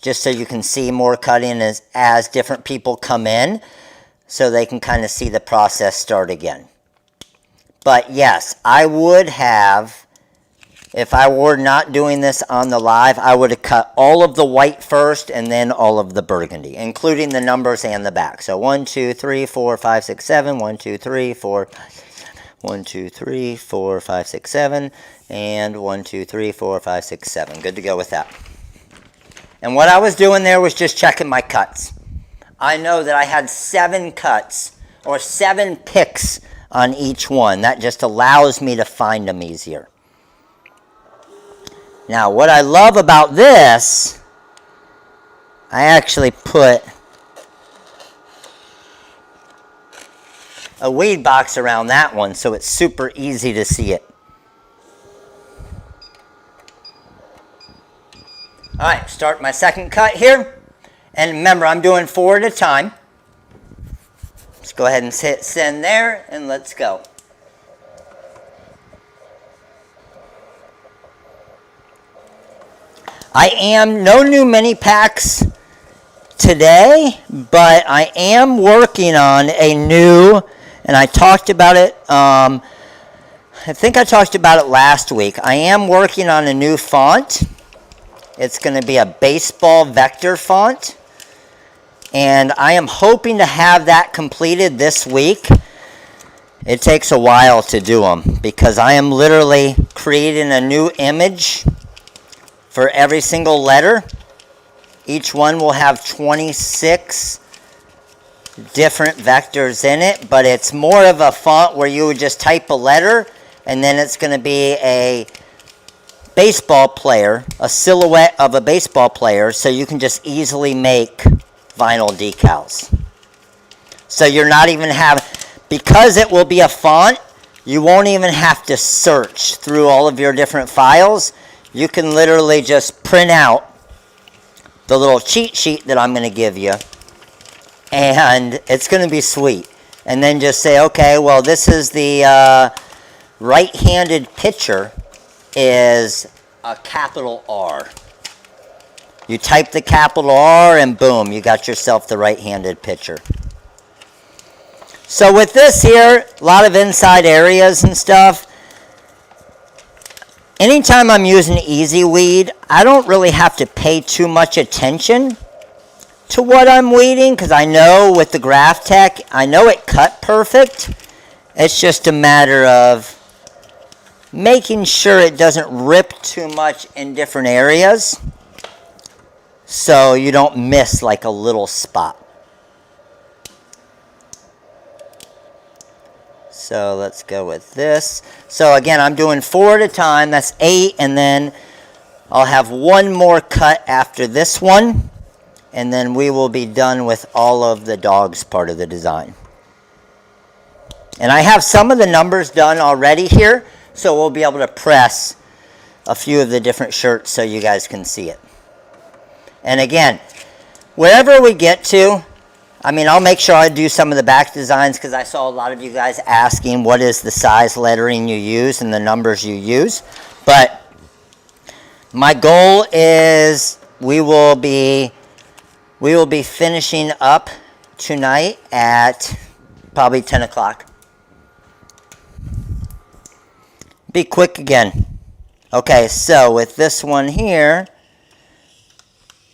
just so you can see more cutting as different people come in so they can kind of see the process start again. But yes, I would have, if I were not doing this on the live, I would have cut all of the white first and then all of the burgundy, including the numbers and the back. So 1, 2, 3, 4, 5, 6, 7, 1, 2, 3, 4, 1, 2, 3, 4, 5, 6, 7, and 1, 2, 3, 4, 5, 6, 7. Good to go with that. And what I was doing there was just checking my cuts. I know that I had 7 cuts or 7 picks on each one. That just allows me to find them easier. Now, what I love about this, I actually put a weed box around that one so it's super easy to see it. Alright, start my second cut here. And remember, I'm doing 4 at a time. Let's go ahead and hit send there, and let's go. I am no new mini packs today, but I am working on a new, and I talked about it, I think I talked about it last week. I am working on a new font. It's going to be a baseball vector font, and I am hoping to have that completed this week. It takes a while to do them because I am literally creating a new image for every single letter. Each one will have 26 different vectors in it, but it's more of a font where you would just type a letter and then it's going to be a baseball player, a silhouette of a baseball player, so you can just easily make vinyl decals. So you're not even because it will be a font, you won't even have to search through all of your different files. You can literally just print out the little cheat sheet that I'm going to give you, and it's going to be sweet. And then just say, okay, well, this is the right-handed pitcher is a capital R. You type the capital R, and boom, you got yourself the right-handed pitcher. So with this here, a lot of inside areas and stuff. Anytime I'm using Easy Weed, I don't really have to pay too much attention to what I'm weeding because I know with the Graphtec, I know it cut perfect. It's just a matter of making sure it doesn't rip too much in different areas so you don't miss like a little spot. So let's go with this. So again, I'm doing 4 at a time. That's 8, and then I'll have one more cut after this one, and then we will be done with all of the dogs part of the design. And I have some of the numbers done already here, so we'll be able to press a few of the different shirts so you guys can see it. And again, wherever we get to, I mean, I'll make sure I do some of the back designs because I saw a lot of you guys asking what is the size lettering you use and the numbers you use. But my goal is we will be finishing up tonight at probably 10 o'clock. Be quick again. Okay, so with this one here,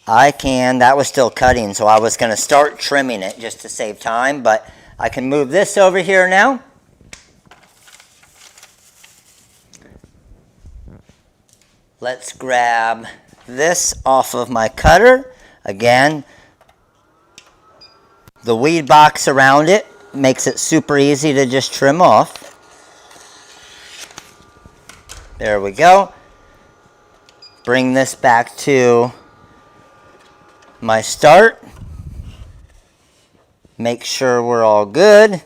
that was still cutting, so I was going to start trimming it just to save time, but I can move this over here now. Let's grab this off of my cutter. Again, the weed box around it makes it super easy to just trim off. There we go. Bring this back to my start. Make sure we're all good.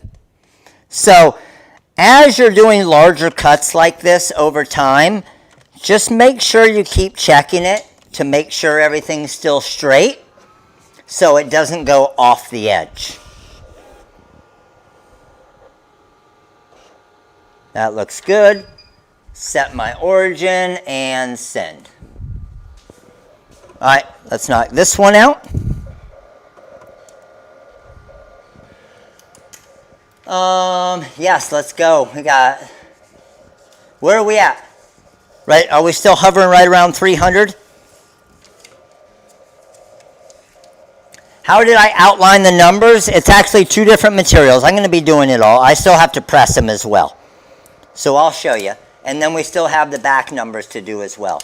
So as you're doing larger cuts like this over time, just make sure you keep checking it to make sure everything's still straight so it doesn't go off the edge. That looks good. Set my origin and send. All right, let's knock this one out. Yes, let's go. Where are we at? Right, are we still hovering right around 300? How did I outline the numbers? It's actually 2 different materials. I'm going to be doing it all. I still have to press them as well. So I'll show you. And then we still have the back numbers to do as well.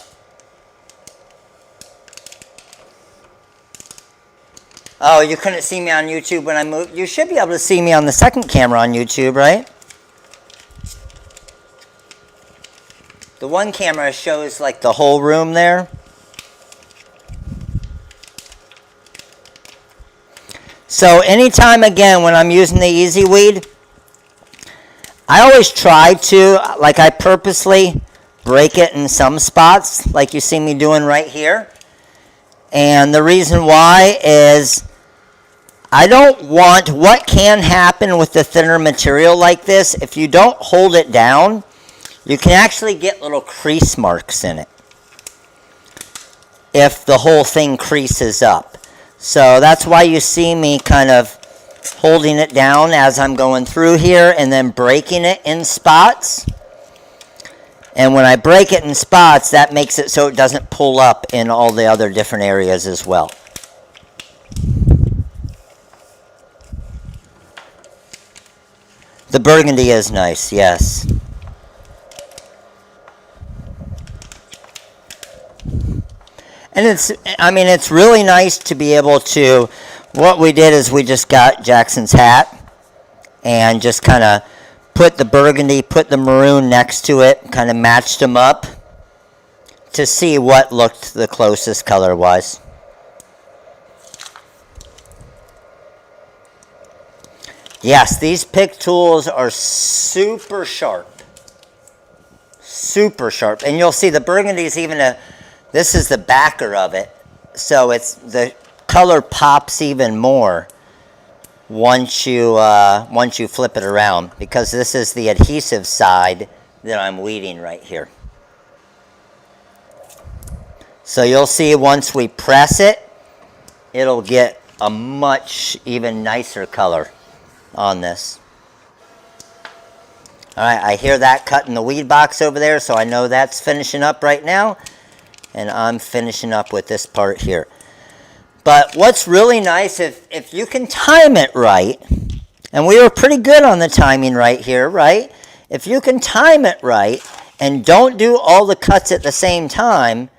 Oh, you couldn't see me on YouTube when I moved? You should be able to see me on the second camera on YouTube, right? The one camera shows like the whole room there. So anytime, again, when I'm using the Easy Weed, I always try to, like I purposely break it in some spots, like you see me doing right here. And the reason why is I don't want, what can happen with the thinner material like this, if you don't hold it down, you can actually get little crease marks in it if the whole thing creases up. So that's why you see me kind of holding it down as I'm going through here and then breaking it in spots. And when I break it in spots, that makes it so it doesn't pull up in all the other different areas as well. The burgundy is nice, yes. And it's really nice to be able to, what we did is we just got Jackson's hat and just kind of put the burgundy, put the maroon next to it, kind of matched them up to see what looked the closest color-wise. Yes, these pick tools are super sharp. Super sharp. And you'll see the burgundy is even this is the backer of it. So it's, the color pops even more once you flip it around, because this is the adhesive side that I'm weeding right here. So you'll see once we press it, it'll get a much even nicer color on this. All right, I hear that cutting the weed box over there, so I know that's finishing up right now, and I'm finishing up with this part here. But what's really nice, if you can time it right, and we were pretty good on the timing right here, right? If you can time it right and don't do all the cuts at the same time,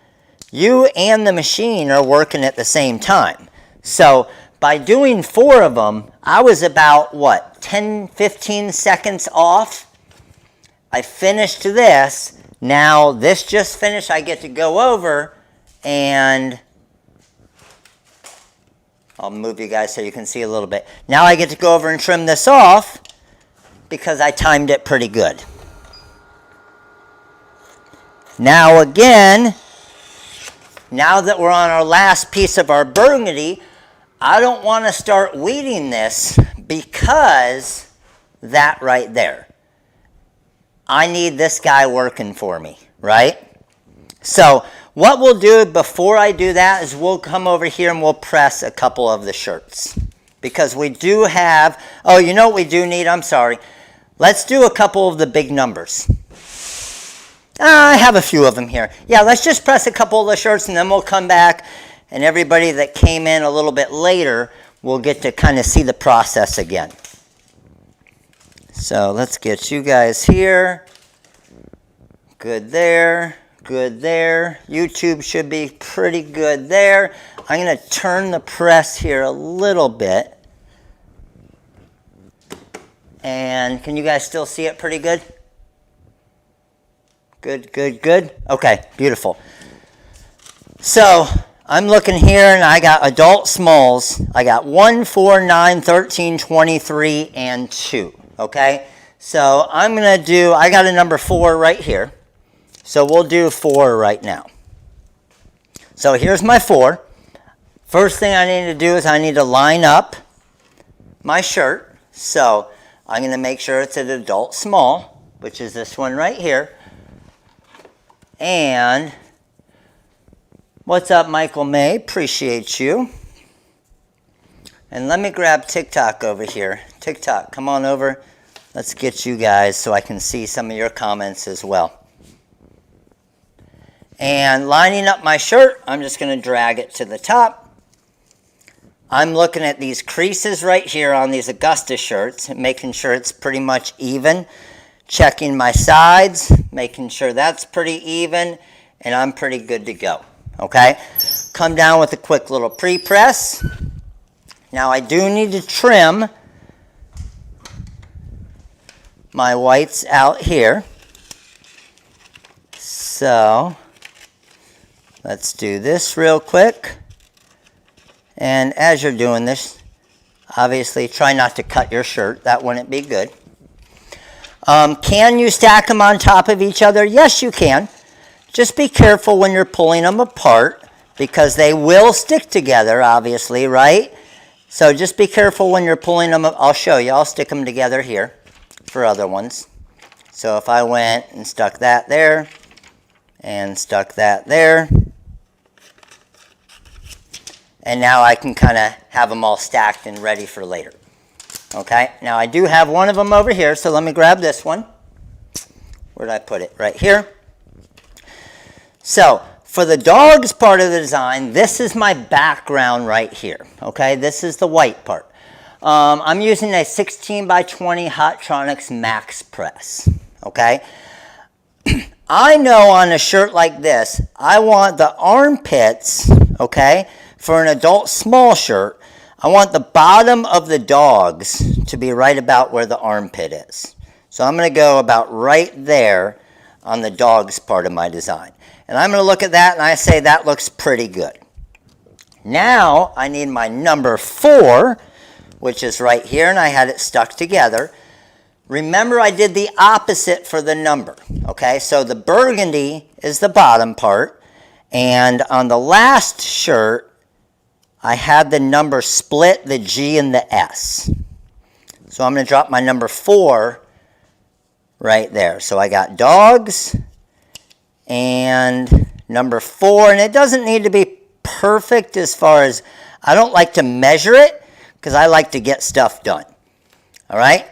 you and the machine are working at the same time. So by doing 4 of them, I was about, what, 10, 15 seconds off. I finished this. Now this just finished. I get to go over and I'll move you guys so you can see a little bit. Now I get to go over and trim this off because I timed it pretty good. Now again, now that we're on our last piece of our burgundy, I don't want to start weeding this because that right there. I need this guy working for me, right? So what we'll do before I do that is we'll come over here and we'll press a couple of the shirts. Because we do have, oh, you know what we do need? I'm sorry. Let's do a couple of the big numbers. I have a few of them here. Yeah, let's just press a couple of the shirts and then we'll come back. And everybody that came in a little bit later will get to kind of see the process again. So let's get you guys here. Good there. Good there. YouTube should be pretty good there. I'm going to turn the press here a little bit. And can you guys still see it pretty good? Good, good, good. Okay, beautiful. So I'm looking here and I got adult smalls. I got 1, 4, 9, 13, 23, and 2. Okay? So I'm going to do, I got a number 4 right here. So we'll do 4 right now. So here's my 4. First thing I need to do is I need to line up my shirt. So I'm going to make sure it's an adult small, which is this one right here. And what's up, Michael May? Appreciate you. And let me grab TikTok over here. TikTok, come on over. Let's get you guys so I can see some of your comments as well. And lining up my shirt, I'm just going to drag it to the top. I'm looking at these creases right here on these Augusta shirts, making sure it's pretty much even. Checking my sides, making sure that's pretty even, and I'm pretty good to go. Okay? Come down with a quick little pre-press. Now I do need to trim my whites out here. So let's do this real quick. And as you're doing this, obviously try not to cut your shirt. That wouldn't be good. Can you stack them on top of each other? Yes, you can. Just be careful when you're pulling them apart. because they will stick together, obviously, right? So just be careful when you're pulling them up. I'll show you. I'll stick them together here for other ones. So if I went and stuck that there and stuck that there, and now I can kind of have them all stacked and ready for later. Okay, now I do have one of them over here, so let me grab this one. Where did I put it? Right here. So for the dogs part of the design, this is my background right here. Okay, this is the white part. I'm using a 16 by 20 Hotronix Max Press. Okay, I know on a shirt like this, I want the armpits, okay, for an adult small shirt, I want the bottom of the dogs to be right about where the armpit is. So I'm going to go about right there on the dogs part of my design. And I'm going to look at that and I say that looks pretty good. Now I need my number 4, which is right here, and I had it stuck together. Remember, I did the opposite for the number. Okay, so the burgundy is the bottom part, and on the last shirt, I had the number split, the G and the S. So I'm going to drop my number 4 right there. So I got dogs and number 4, and it doesn't need to be perfect as far as, I don't like to measure it because I like to get stuff done. All right,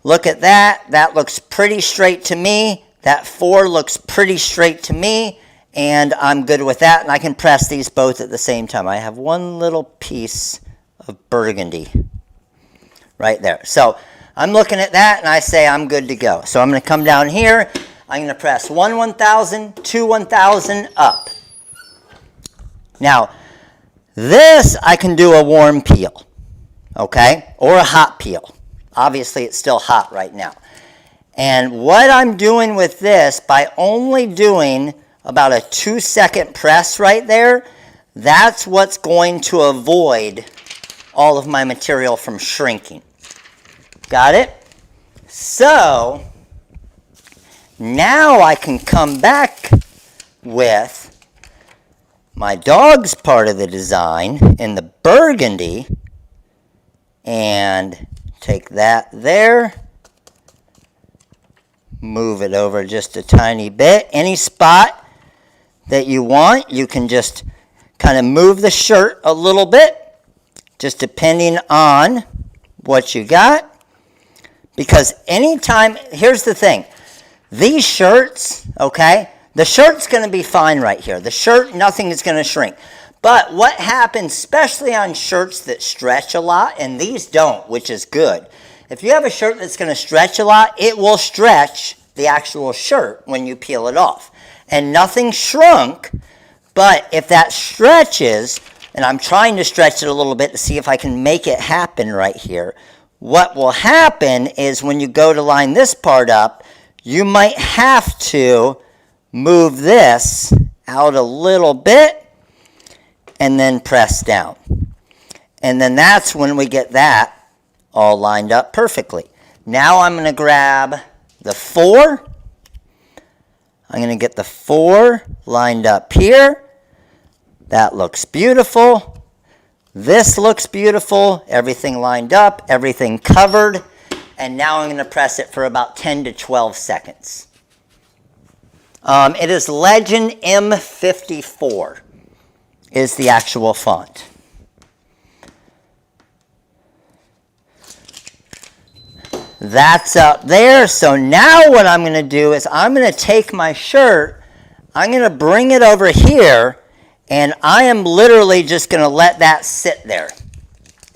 look at that. That looks pretty straight to me. That 4 looks pretty straight to me. And I'm good with that, and I can press these both at the same time. I have one little piece of burgundy right there. So I'm looking at that, and I say I'm good to go. So I'm going to come down here. I'm going to press 1 1000, 2 1000, up. Now, this I can do a warm peel, okay, or a hot peel. Obviously, it's still hot right now. And what I'm doing with this, by only doing about a 2-second press right there, that's what's going to avoid all of my material from shrinking. Got it? So now I can come back with my dog's part of the design in the burgundy and take that there, move it over just a tiny bit. Any spot that you want, you can just kind of move the shirt a little bit, just depending on what you got. Because anytime, here's the thing, these shirts, okay, the shirt's going to be fine right here. The shirt, nothing is going to shrink. But what happens, especially on shirts that stretch a lot, and these don't, which is good. If you have a shirt that's going to stretch a lot, it will stretch the actual shirt when you peel it off. And nothing shrunk, but if that stretches, and I'm trying to stretch it a little bit to see if I can make it happen right here, what will happen is when you go to line this part up, you might have to move this out a little bit and then press down. And then that's when we get that all lined up perfectly. Now I'm going to grab the 4. I'm going to get the 4 lined up here. That looks beautiful. This looks beautiful. Everything lined up, everything covered. And now I'm going to press it for about 10 to 12 seconds. It is Legend M54 is the actual font. That's up there. So now what I'm going to do is I'm going to take my shirt, I'm going to bring it over here, and I am literally just going to let that sit there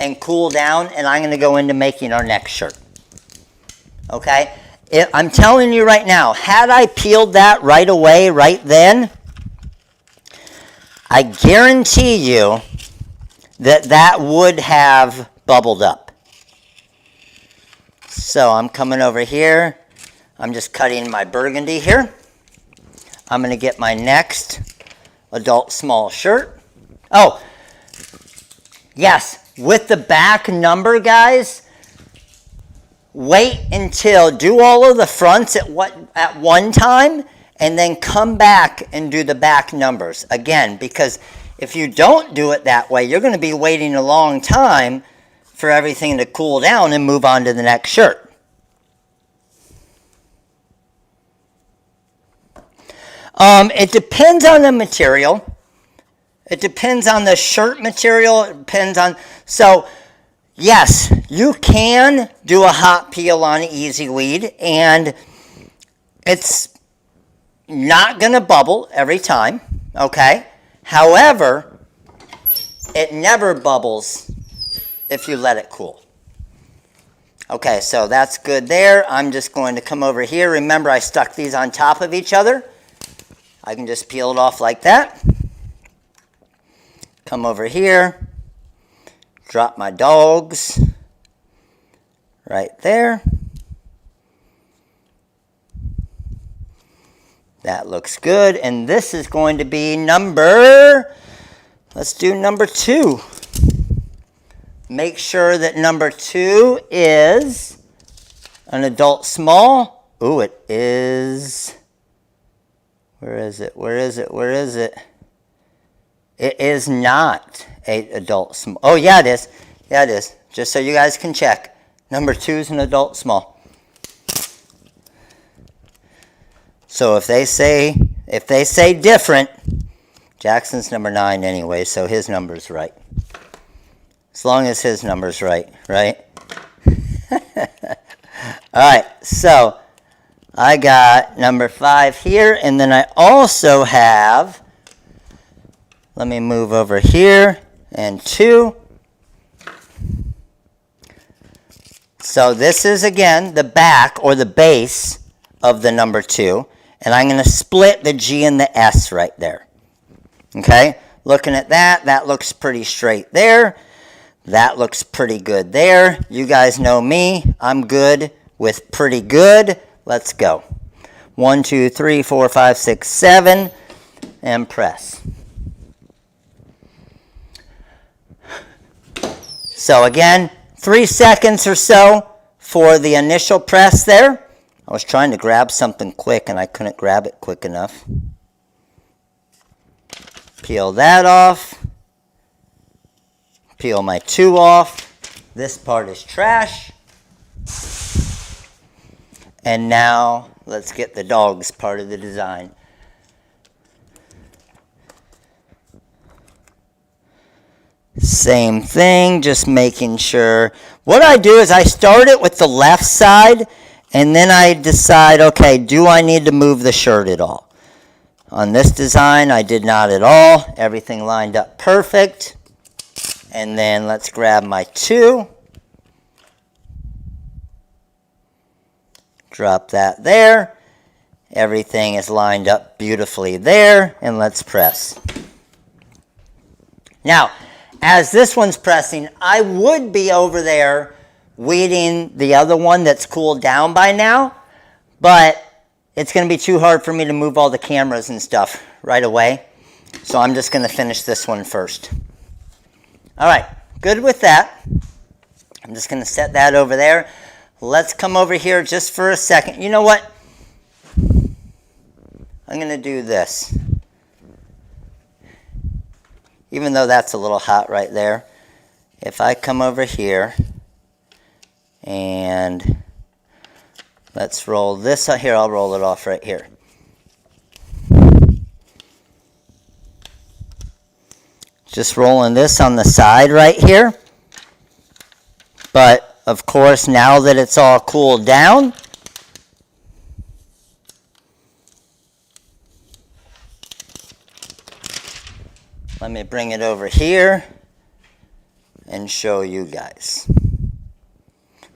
and cool down, and I'm going to go into making our next shirt. Okay? I'm telling you right now, had I peeled that right away, right then, I guarantee you that that would have bubbled up. So I'm coming over here. I'm just cutting my burgundy here. I'm going to get my next adult small shirt. Oh, yes, with the back number, guys, wait until, do all of the fronts at one time, and then come back and do the back numbers again, because if you don't do it that way, you're going to be waiting a long time for everything to cool down and move on to the next shirt. It depends on the material. It depends on the shirt material. It depends on... So, yes, you can do a hot peel on Easy Weed, and it's not going to bubble every time, okay? However, it never bubbles if you let it cool. Okay, so that's good there. I'm just going to come over here. Remember, I stuck these on top of each other. I can just peel it off like that. Come over here. Drop my dogs right there. That looks good. And this is going to be number, let's do number 2. Make sure that number 2 is an adult small. Ooh, it is. Where is it? Where is it? Where is it? It is not an adult small. Oh, yeah, it is. Yeah, it is. Just so you guys can check. Number 2 is an adult small. So if they say different, Jackson's number 9 anyway, so his number's right. As long as his number's right, right? All right, so I got number 5 here, and then I also have, let me move over here, and 2. So this is, again, the back or the base of the number 2, and I'm going to split the G and the S right there. Okay, looking at that, that looks pretty straight there. That looks pretty good there. You guys know me. I'm good with pretty good. Let's go. 1, 2, 3, 4, 5, 6, 7, and press. So again, 3 seconds or so for the initial press there. I was trying to grab something quick and I couldn't grab it quick enough. Peel that off. Peel my 2 off. This part is trash. And now let's get the dogs part of the design. Same thing, just making sure. What I do is I start it with the left side, and then I decide, okay, do I need to move the shirt at all? On this design, I did not at all. Everything lined up perfect. And then let's grab my 2. Drop that there. Everything is lined up beautifully there. And let's press. Now, as this one's pressing, I would be over there weeding the other one that's cooled down by now. But it's going to be too hard for me to move all the cameras and stuff right away. So I'm just going to finish this one first. All right, good with that. I'm just going to set that over there. Let's come over here just for a second. You know what? I'm going to do this. Even though that's a little hot right there. If I come over here and let's roll this out here. I'll roll it off right here. Just rolling this on the side right here. But, of course, now that it's all cooled down, let me bring it over here and show you guys.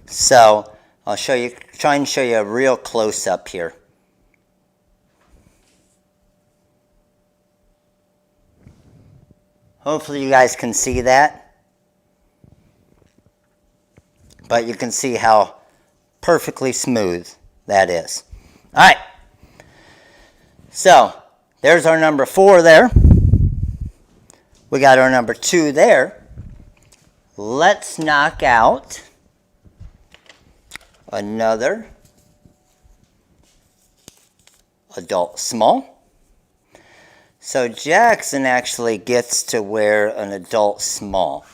So, I'll try and show you a real close-up here. Hopefully you guys can see that. But you can see how perfectly smooth that is. All right. So, there's our number 4 there. We got our number 2 there. Let's knock out another adult small. So Jackson actually gets to wear an adult small.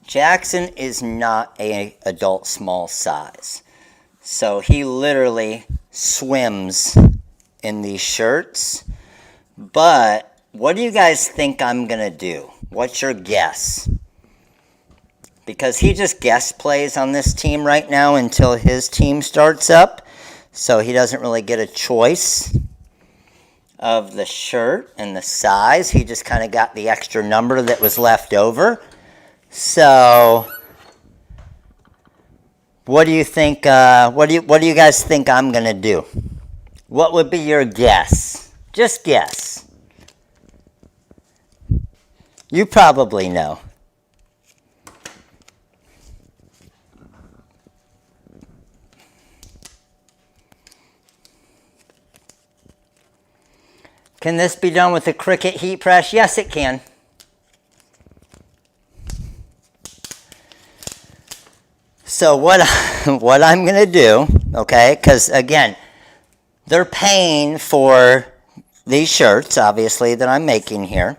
Jackson is not an adult small size. So he literally swims in these shirts. But what do you guys think I'm going to do? What's your guess? Because he just guest plays on this team right now until his team starts up. So he doesn't really get a choice of the shirt and the size. He just kind of got the extra number that was left over. So what do you think, what do you guys think I'm going to do? What would be your guess? Just guess. You probably know. Can this be done with a Cricut heat press? Yes, it can. So what I'm going to do, okay, because again, they're paying for these shirts, obviously, that I'm making here.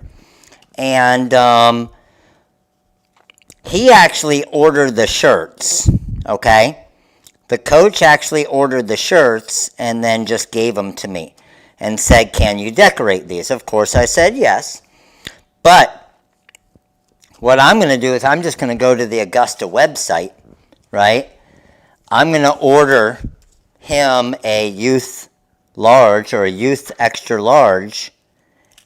And he actually ordered the shirts, okay? The coach actually ordered the shirts and then just gave them to me and said, can you decorate these? Of course, I said yes. But what I'm going to do is I'm just going to go to the Augusta website, right? I'm going to order him a youth large or a youth extra large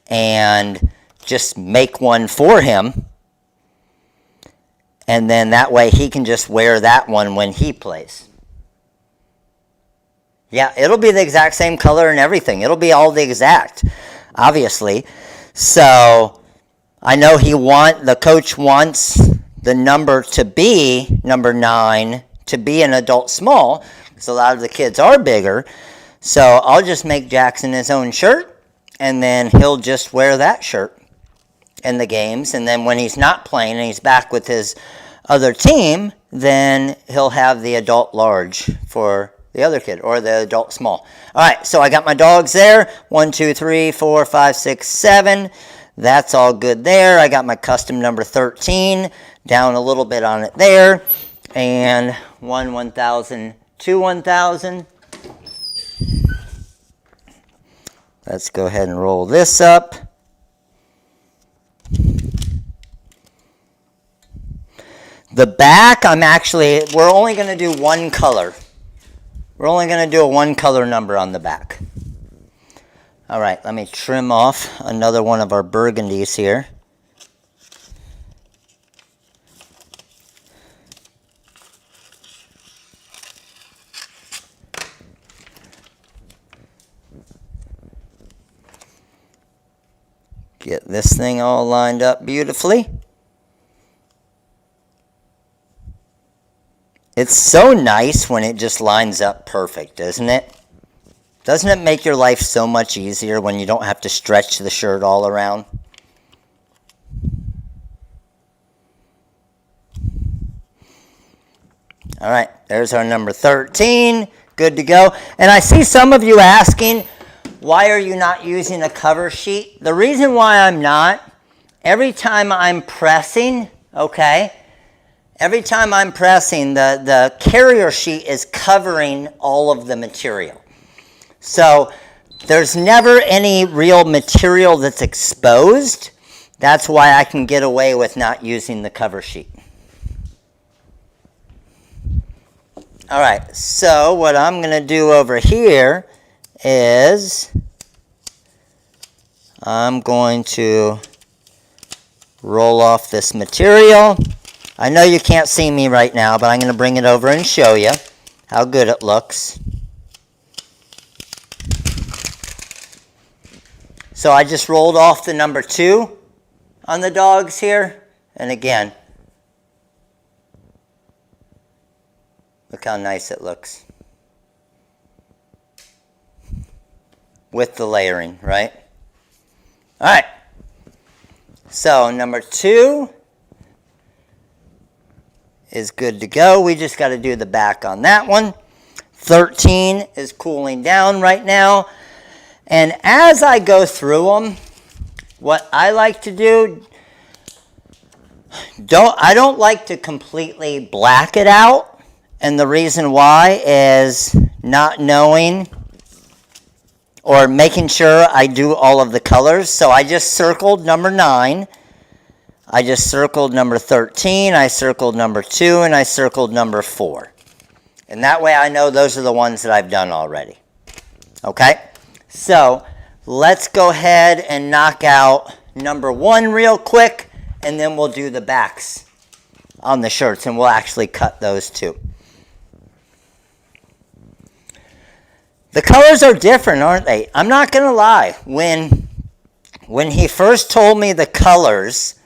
and just make one for him. And then that way he can just wear that one when he plays. Yeah, it'll be the exact same color and everything. It'll be all the exact, obviously. So I know the coach wants the number to be number 9 to be an adult small, because a lot of the kids are bigger. So I'll just make Jackson his own shirt, and then he'll just wear that shirt in the games. And then when he's not playing and he's back with his other team, then he'll have the adult large for the other kid, or the adult small. All right, so I got my dogs there. 1, 2, 3, 4, 5, 6, 7. That's all good there. I got my custom number 13 down a little bit on it there. And 1, 1,000, 2, 1,000. Let's go ahead and roll this up. The back, we're only going to do one color. We're only going to do a one color number on the back. All right, let me trim off another one of our burgundies here. Get this thing all lined up beautifully. It's so nice when it just lines up perfect, isn't it? Doesn't it make your life so much easier when you don't have to stretch the shirt all around? All right, there's our number 13. Good to go. And I see some of you asking, why are you not using a cover sheet? The reason why I'm not, every time I'm pressing, okay, every time I'm pressing, the carrier sheet is covering all of the material. So there's never any real material that's exposed. That's why I can get away with not using the cover sheet. All right, so what I'm going to do over here is I'm going to roll off this material. I know you can't see me right now, but I'm going to bring it over and show you how good it looks. So I just rolled off the number 2 on the dogs here. And again, look how nice it looks. With the layering, right? All right. So number 2 is good to go. We just got to do the back on that one. 13 is cooling down right now. And as I go through them, what I like to do, I don't like to completely black it out. And the reason why is not knowing or making sure I do all of the colors. So I just circled number 9. I just circled number 13. I circled number 2. And I circled number 4. And that way I know those are the ones that I've done already. Okay? So let's go ahead and knock out number 1 real quick. And then we'll do the backs on the shirts. And we'll actually cut those too. The colors are different, aren't they? I'm not going to lie. When he first told me the colors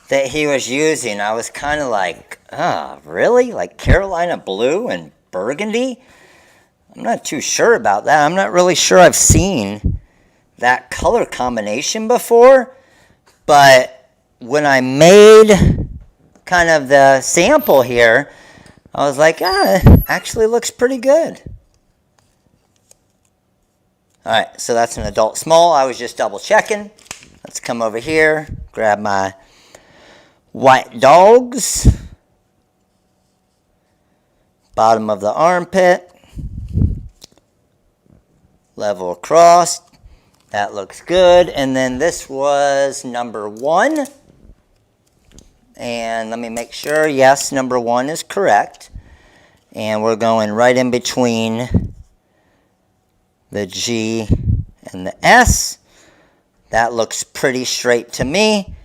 that he was using, I was kind of like, really? Like Carolina blue and burgundy? I'm not too sure about that. I'm not really sure I've seen that color combination before. But when I made kind of the sample here, I was like, it actually looks pretty good. All right, so that's an adult small. I was just double checking. Let's come over here, grab my white dogs. Bottom of the armpit. Level across. That looks good. And then this was number 1. And let me make sure, yes, number 1 is correct. And we're going right in between the G and the S. That looks pretty straight to me.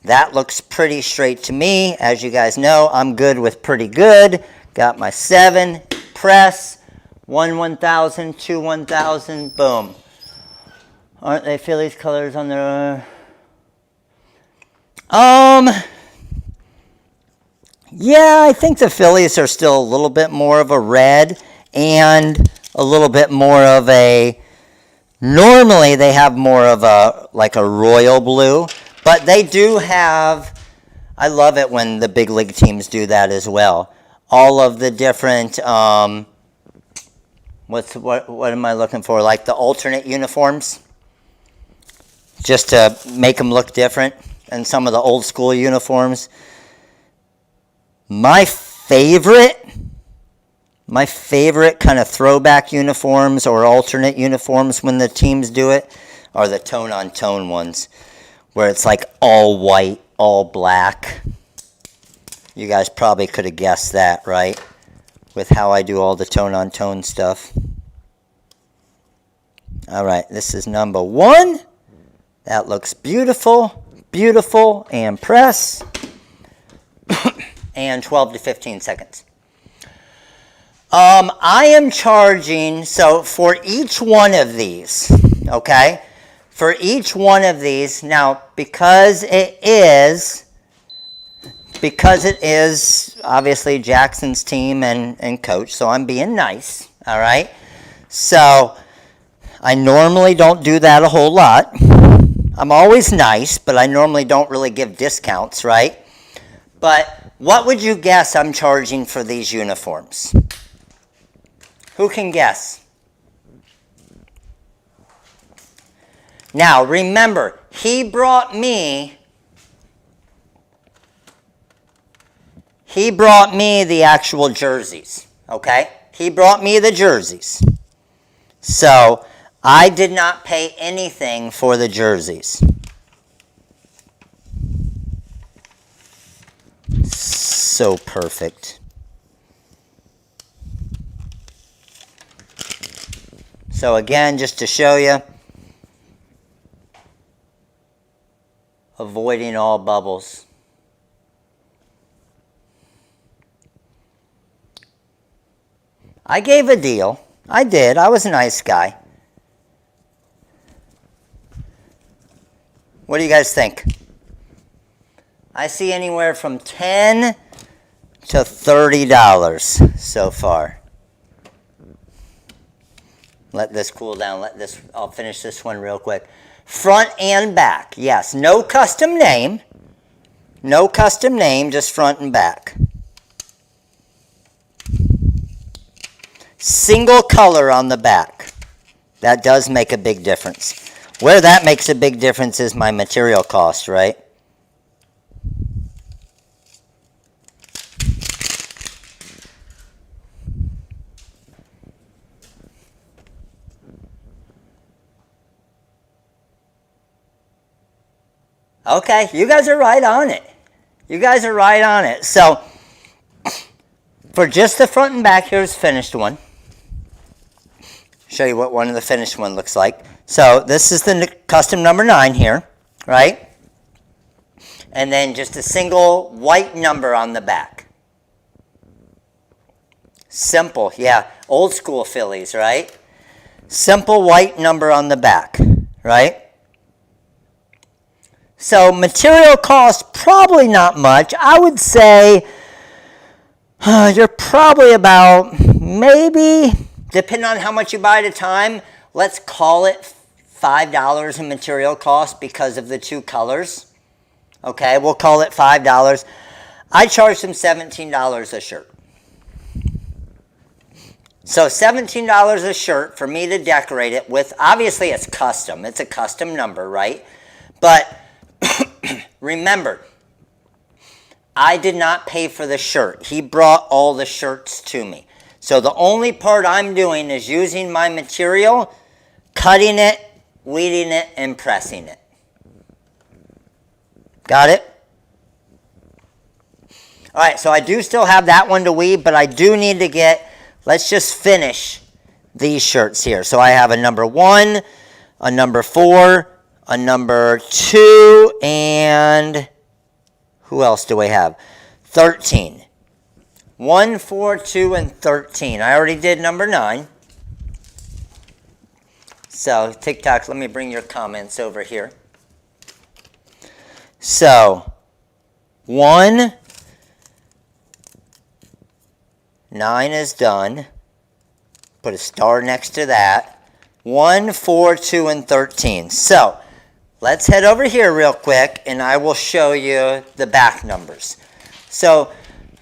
That looks pretty straight to me. As you guys know, I'm good with pretty good. Got my 7, press, 1 1000, 2 1000, boom. Aren't they Phillies colors on their... Yeah, I think the Phillies are still a little bit more of a red and a little bit more of a, normally they have more of a, like a royal blue, but they do have, I love it when the big league teams do that as well. All of the different, what am I looking for? Like the alternate uniforms, just to make them look different, and some of the old school uniforms. My favorite kind of throwback uniforms or alternate uniforms when the teams do it are the tone-on-tone ones, where it's like all white, all black. You guys probably could have guessed that, right? With how I do all the tone-on-tone stuff. All right, this is number 1. That looks beautiful, beautiful, and press. And 12 to 15 seconds. I am charging, so for each one of these, okay, for each one of these, now because it is obviously Jackson's team and coach, so I'm being nice, all right? So I normally don't do that a whole lot. I'm always nice, but I normally don't really give discounts, right? But what would you guess I'm charging for these uniforms? Who can guess? Now, remember, he brought me the actual jerseys, okay? He brought me the jerseys. So, I did not pay anything for the jerseys. So perfect. So again, just to show you, avoiding all bubbles. I gave a deal. I did. I was a nice guy. What do you guys think? I see anywhere from $10 to $30 so far. Let this cool down. I'll finish this one real quick. Front and back. Yes, no custom name. No custom name, just front and back. Single color on the back. That does make a big difference. Where that makes a big difference is my material cost, right? Okay, you guys are right on it. You guys are right on it. So, for just the front and back, here's the finished one. Show you what one of the finished one looks like. So, this is the custom number 9 here, right? And then just a single white number on the back. Simple, yeah. Old school Phillies, right? Simple white number on the back, right? So material cost, probably not much. I would say you're probably about, maybe, depending on how much you buy at a time, let's call it $5 in material cost because of the 2 colors. Okay, we'll call it $5. I charged them $17 a shirt. So $17 a shirt for me to decorate it with, obviously it's custom. It's a custom number, right? But remember, I did not pay for the shirt. He brought all the shirts to me. So the only part I'm doing is using my material, cutting it, weeding it, and pressing it. Got it? All right, so I do still have that one to weed, but I do need to get, let's just finish these shirts here. So I have a number 1, a number 4, a number 2, and who else do we have? 13. 1, 4, 2, and 13. I already did number 9. So, TikTok, let me bring your comments over here. So, 1, 9 is done. Put a star next to that. 1, 4, 2, and 13. So, let's head over here real quick, and I will show you the back numbers. So,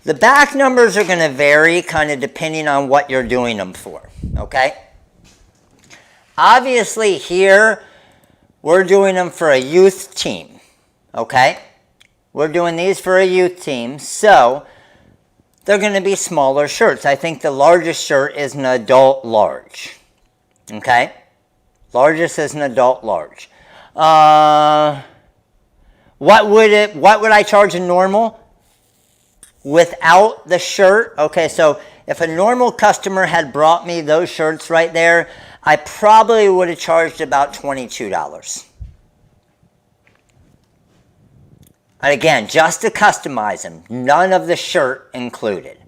the back numbers are going to vary kind of depending on what you're doing them for, okay? Obviously, here, we're doing them for a youth team, okay? We're doing these for a youth team, so they're going to be smaller shirts. I think the largest shirt is an adult large, okay? Largest is an adult large. What would I charge a normal without the shirt? Okay, so if a normal customer had brought me those shirts right there, I probably would have charged about $22. And again, just to customize them, none of the shirt included.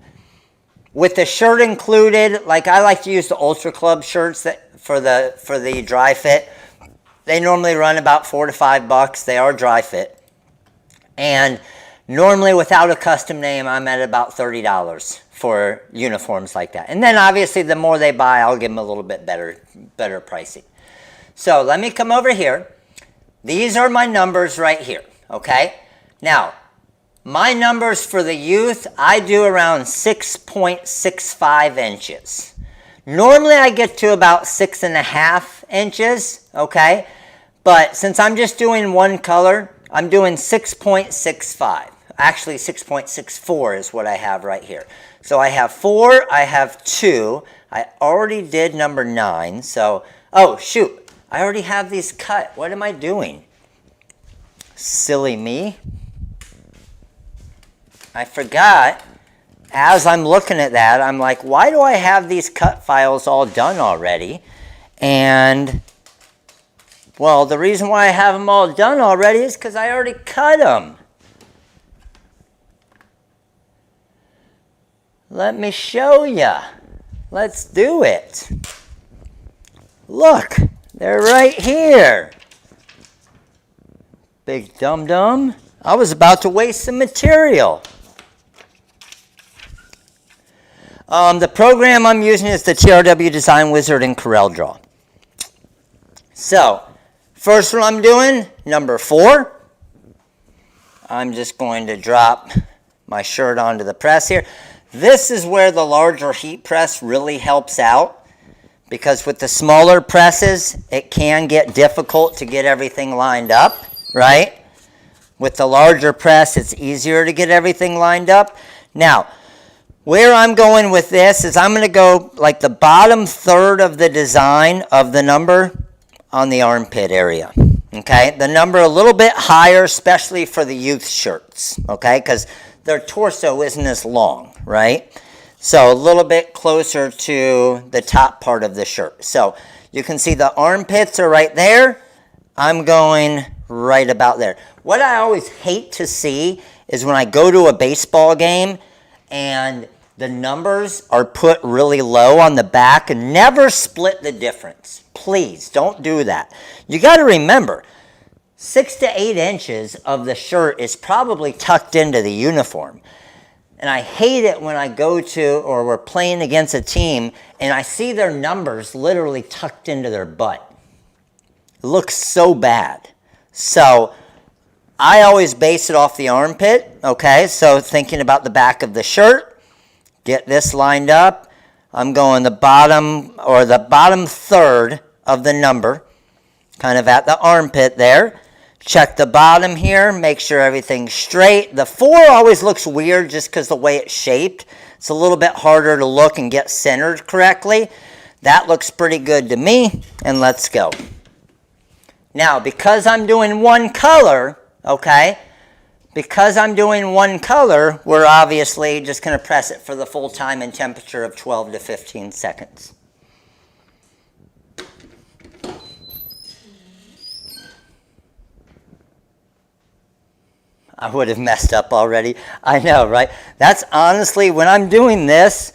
With the shirt included, like I like to use the Ultra Club shirts that for the dry fit. They normally run about $4 to $5. They are dry fit. And normally without a custom name, I'm at about $30 for uniforms like that. And then obviously the more they buy, I'll give them a little bit better pricing. So let me come over here. These are my numbers right here, okay? Now, my numbers for the youth, I do around 6.65 inches. Normally I get to about 6.5 inches, okay? But since I'm just doing one color, I'm doing 6.65. Actually, 6.64 is what I have right here. So I have 4, I have 2. I already did number 9. So, oh, shoot. I already have these cut. What am I doing? Silly me. I forgot. As I'm looking at that, I'm like, why do I have these cut files all done already? And, well, the reason why I have them all done already is because I already cut them. Let me show you. Let's do it. Look, they're right here. Big dum-dum. I was about to waste some material. The program I'm using is the TRW Design Wizard and CorelDRAW. So, first one I'm doing, number 4. I'm just going to drop my shirt onto the press here. This is where the larger heat press really helps out because with the smaller presses, it can get difficult to get everything lined up, right? With the larger press, it's easier to get everything lined up. Now, where I'm going with this is I'm going to go like the bottom third of the design of the number on the armpit area. Okay, the number a little bit higher, especially for the youth shirts, okay, because their torso isn't as long, right? So a little bit closer to the top part of the shirt. So you can see the armpits are right there. I'm going right about there. What I always hate to see is when I go to a baseball game and the numbers are put really low on the back, and never split the difference. Please don't do that. You got to remember, 6 to 8 inches of the shirt is probably tucked into the uniform. And I hate it when I go to, or we're playing against a team, and I see their numbers literally tucked into their butt. It looks so bad. So I always base it off the armpit, okay? So thinking about the back of the shirt, get this lined up. I'm going the bottom, or the bottom third of the number, kind of at the armpit there. Check the bottom here, make sure everything's straight. The 4 always looks weird just because the way it's shaped. It's a little bit harder to look and get centered correctly. That looks pretty good to me, and let's go. Now, because I'm doing one color, okay, because I'm doing one color, we're obviously just going to press it for the full time and temperature of 12 to 15 seconds. I would have messed up already. I know, right? That's honestly, when I'm doing this,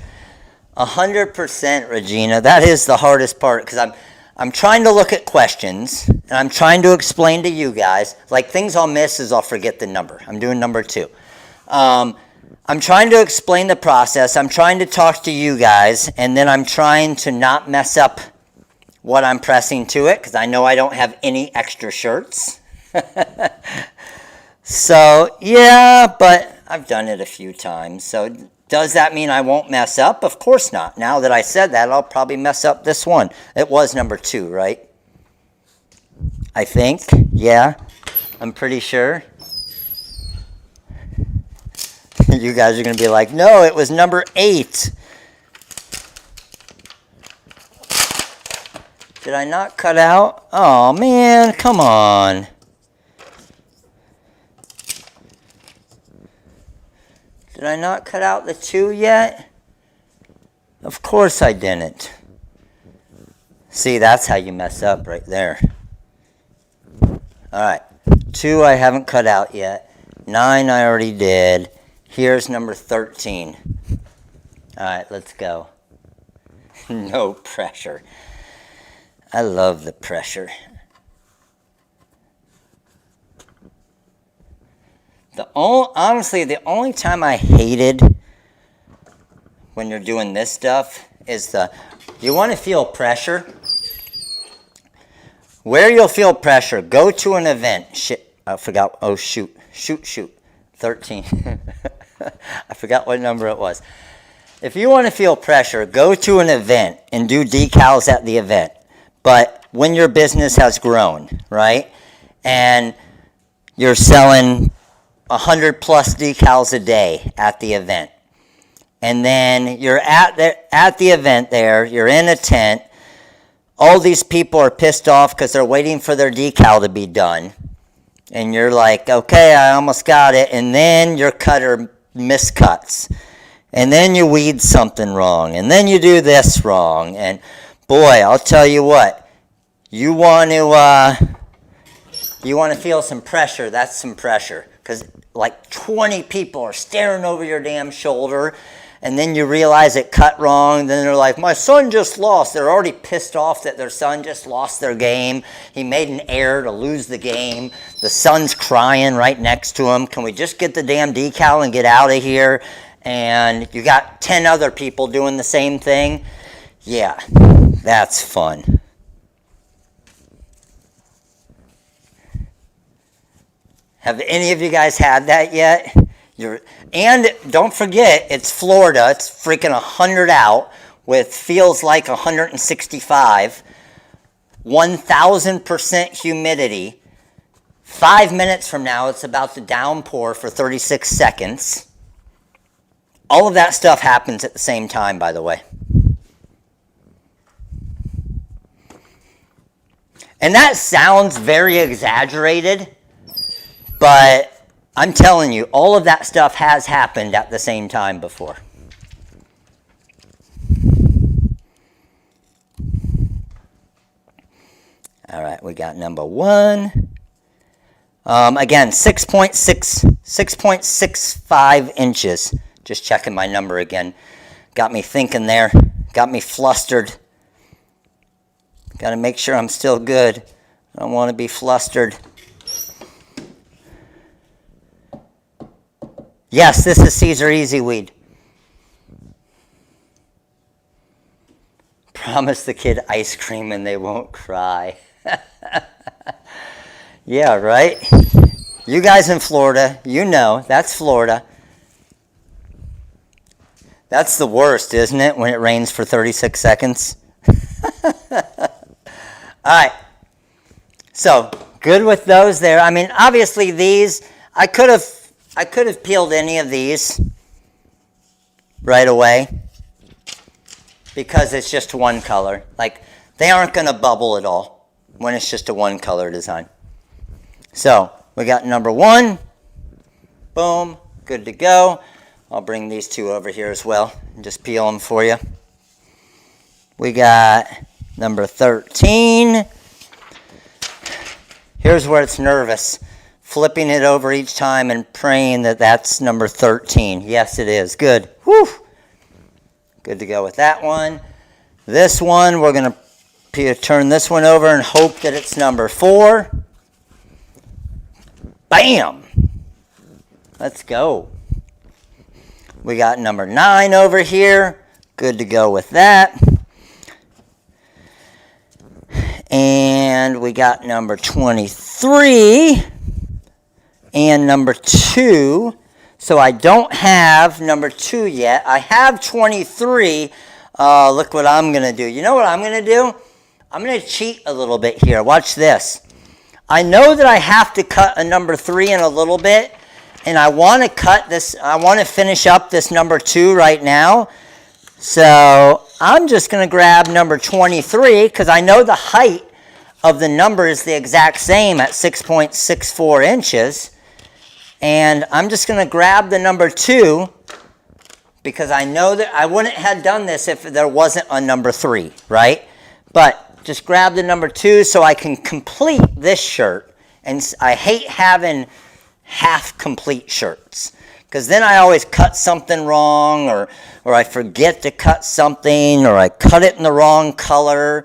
100%, Regina, that is the hardest part, because I'm trying to look at questions, and I'm trying to explain to you guys. Like, things I'll miss is I'll forget the number. I'm doing number 2. I'm trying to explain the process. I'm trying to talk to you guys, and then I'm trying to not mess up what I'm pressing to it, because I know I don't have any extra shirts. So, yeah, but I've done it a few times. So, does that mean I won't mess up? Of course not. Now that I said that, I'll probably mess up this one. It was number 2, right? I think. Yeah, I'm pretty sure. You guys are going to be like, no, it was number 8. Did I not cut out? Oh, man, come on. Did I not cut out the 2 yet? Of course I didn't. See, that's how you mess up right there. All right, 2 I haven't cut out yet. 9 I already did. Here's number 13. All right, let's go. No pressure. I love the pressure. Honestly, the only time I hated when you're doing this stuff is you want to feel pressure. Where you'll feel pressure, go to an event. Shit, I forgot. Oh, shoot. 13. I forgot what number it was. If you want to feel pressure, go to an event and do decals at the event. But when your business has grown, right, and you're selling 100 plus decals a day at the event, and then you're at the event there, you're in a tent, all these people are pissed off because they're waiting for their decal to be done, and you're like, okay, I almost got it, and then your cutter miscuts, and then you weed something wrong, and then you do this wrong, and boy, I'll tell you what, you want to feel some pressure. That's some pressure, because like 20 people are staring over your damn shoulder, and then you realize it cut wrong. Then they're like, my son just lost. They're already pissed off that their son just lost their game. He made an error to lose the game. The son's crying right next to him. Can we just get the damn decal and get out of here? And you got 10 other people doing the same thing. Yeah, that's fun. Have any of you guys had that yet? And don't forget, it's Florida. It's freaking 100 out. with feels like 165, 1000% humidity. 5 minutes from now, it's about to downpour for 36 seconds. All of that stuff happens at the same time, by the way. And that sounds very exaggerated, but I'm telling you, all of that stuff has happened at the same time before. All right, we got number 1. Again, 6.65 inches. Just checking my number again. Got me thinking there. Got me flustered. Got to make sure I'm still good. I don't want to be flustered. Yes, this is Caesar Easy Weed. Promise the kid ice cream and they won't cry. Yeah, right? You guys in Florida, you know, that's Florida. That's the worst, isn't it, when it rains for 36 seconds? All right. So, good with those there. I mean, obviously these, I could have peeled any of these right away because it's just one color. Like, they aren't going to bubble at all when it's just a one color design. So, we got number 1. Boom. Good to go. I'll bring these 2 over here as well and just peel them for you. We got number 13. Here's where it's nervous. Flipping it over each time and praying that that's number 13. Yes, it is. Good. Whew. Good to go with that one. This one, we're going to turn this one over and hope that it's number 4. Bam! Let's go. We got number 9 over here. Good to go with that. And we got number 23 and number 2. So I don't have number 2 yet. I have 23. Look what I'm going to do. You know what I'm going to do? I'm going to cheat a little bit here. Watch this. I know that I have to cut a number 3 in a little bit. And I want to cut this. I want to finish up this number 2 right now. So I'm just going to grab number 23 because I know the height of the number is the exact same at 6.64 inches. And I'm just going to grab the number 2 because I know that I wouldn't have done this if there wasn't a number 3, right? But just grab the number 2 so I can complete this shirt. And I hate having half complete shirts because then I always cut something wrong or I forget to cut something or I cut it in the wrong color.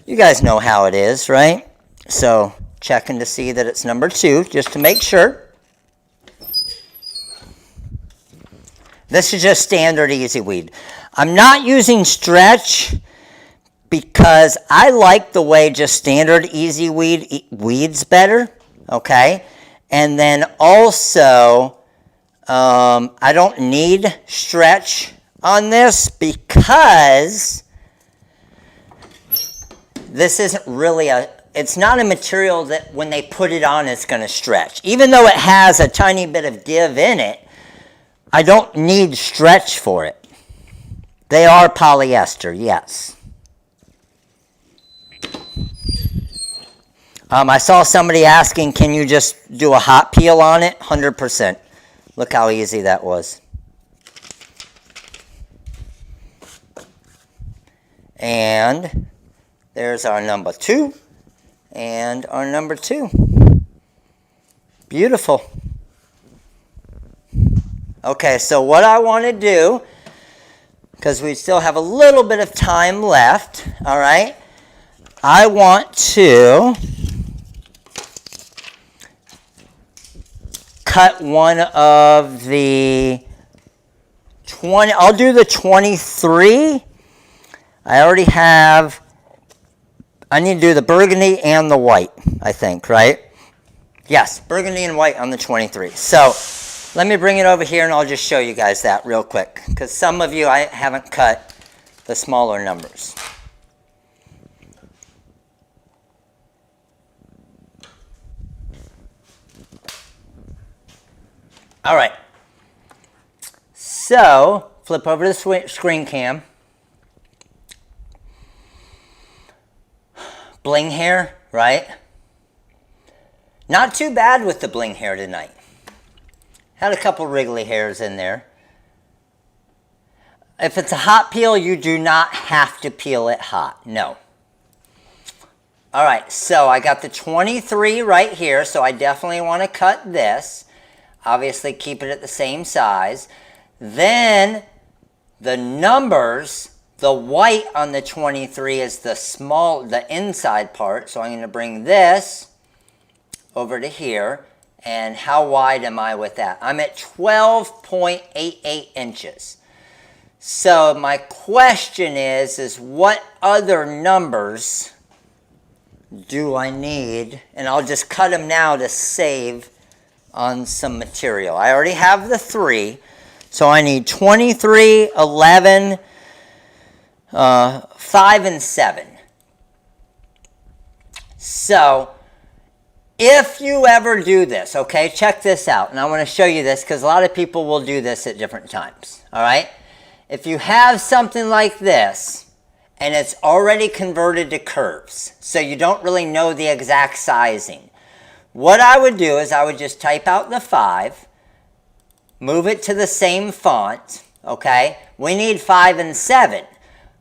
You guys know how it is, right? So checking to see that it's number 2 just to make sure. This is just standard Easy Weed. I'm not using stretch because I like the way just standard Easy Weed weeds better, okay? And then also, I don't need stretch on this because this isn't really it's not a material that when they put it on it's going to stretch. Even though it has a tiny bit of give in it, I don't need stretch for it. They are polyester, yes. I saw somebody asking, can you just do a hot peel on it? 100%. Look how easy that was. And there's our number 2 and our number 2. Beautiful. Okay, so what I want to do, because we still have a little bit of time left, all right, I want to cut one of the 20, I'll do the 23. I already have, I need to do the burgundy and the white, I think, right? Yes, burgundy and white on the 23. So let me bring it over here and I'll just show you guys that real quick. Because some of you, I haven't cut the smaller numbers. All right. So, flip over to the screen cam. Bling hair, right? Not too bad with the bling hair tonight. Had a couple wriggly hairs in there. If it's a hot peel, you do not have to peel it hot. No. All right, so I got the 23 right here, so I definitely want to cut this. Obviously, keep it at the same size. Then, the numbers, the white on the 23 is the inside part. So I'm going to bring this over to here. And how wide am I with that? I'm at 12.88 inches. So my question is what other numbers do I need? And I'll just cut them now to save on some material. I already have the 3. So I need 23, 11, 5, and 7. So if you ever do this, okay, check this out. And I want to show you this because a lot of people will do this at different times. All right. If you have something like this and it's already converted to curves, so you don't really know the exact sizing, what I would do is I would just type out the 5, move it to the same font, okay? We need 5 and 7.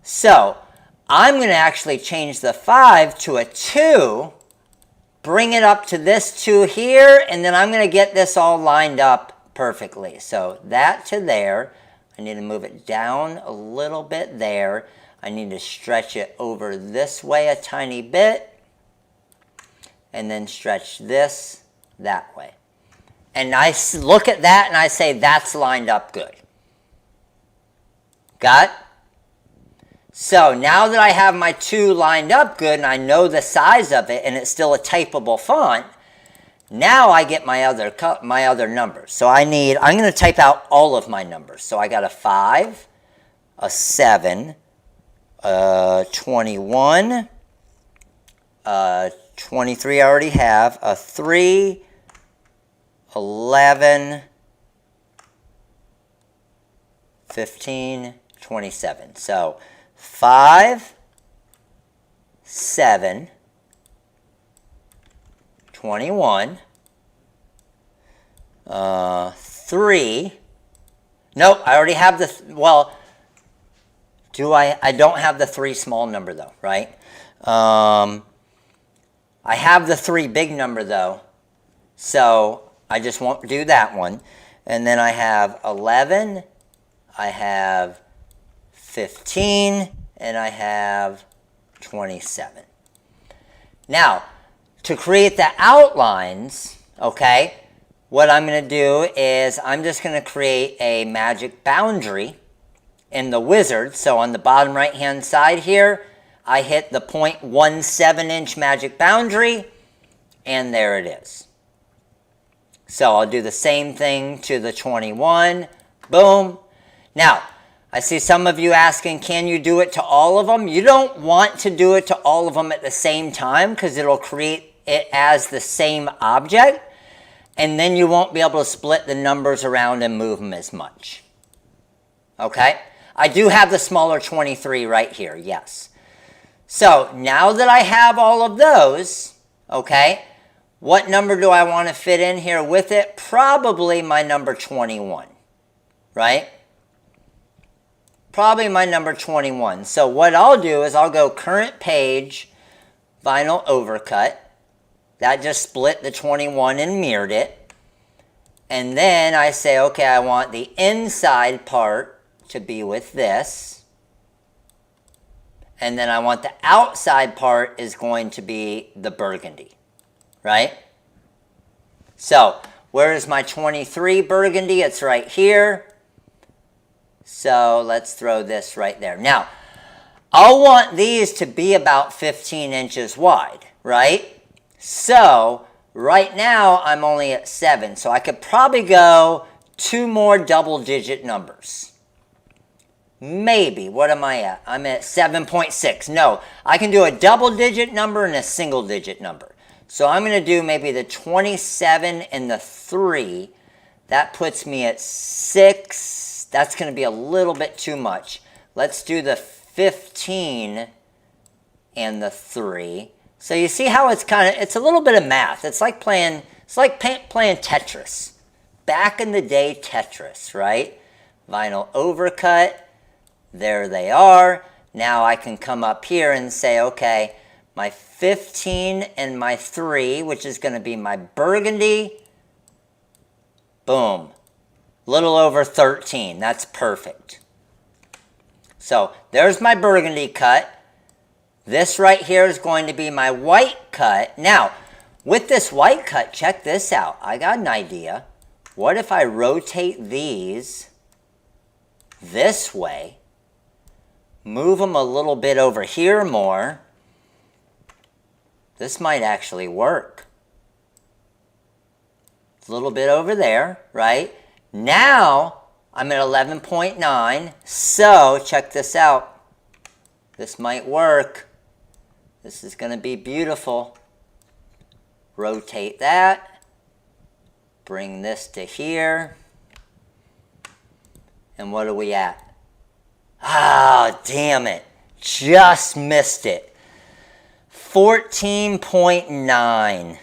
So I'm going to actually change the 5 to a 2, bring it up to this 2 here, and then I'm going to get this all lined up perfectly. So that to there. I need to move it down a little bit there. I need to stretch it over this way a tiny bit. And then stretch this that way. And I look at that and I say, that's lined up good. Got? So now that I have my 2 lined up good and I know the size of it and it's still a typable font, now I get my other numbers. So I'm going to type out all of my numbers. So I got a 5, a 7, a 21, 23 I already have, a 3, 11, 15, 27. So 5, 7, 21, 3. Nope, I already have the, well, do I don't have the 3 small number though, right? I have the 3 big number though, so I just won't do that one. And then I have 11, I have 15, and I have 27. Now, to create the outlines, okay, what I'm going to do is I'm just going to create a magic boundary in the wizard. So on the bottom right hand side here, I hit the 0.17 inch magic boundary, and there it is. So I'll do the same thing to the 21. Boom. Now, I see some of you asking, can you do it to all of them? You don't want to do it to all of them at the same time because it'll create it as the same object, and then you won't be able to split the numbers around and move them as much. Okay? I do have the smaller 23 right here, yes. So now that I have all of those, okay, what number do I want to fit in here with it? Probably my number 21, right? Probably my number 21. So what I'll do is I'll go current page, vinyl overcut. That just split the 21 and mirrored it. And then I say, okay, I want the inside part to be with this. And then I want the outside part is going to be the burgundy, right? So where is my 23 burgundy? It's right here. So let's throw this right there. Now, I'll want these to be about 15 inches wide, right? So right now I'm only at 7. So I could probably go 2 more double-digit numbers. Maybe. What am I at? I'm at 7.6. No, I can do a double-digit number and a single-digit number. So I'm going to do maybe the 27 and the 3. That puts me at 6. That's going to be a little bit too much. Let's do the 15 and the 3. So you see how it's it's a little bit of math. It's like playing Tetris. Back in the day, Tetris, right? Vinyl overcut. There they are. Now I can come up here and say, okay, my 15 and my 3, which is going to be my burgundy. Boom. Little over 13. That's perfect. So there's my burgundy cut. This right here is going to be my white cut. Now, with this white cut, check this out. I got an idea. What if I rotate these this way? Move them a little bit over here more. This might actually work. A little bit over there, right? Now, I'm at 11.9. So, check this out. This might work. This is going to be beautiful. Rotate that. Bring this to here. And what are we at? Ah, damn it. Just missed it. 14.9.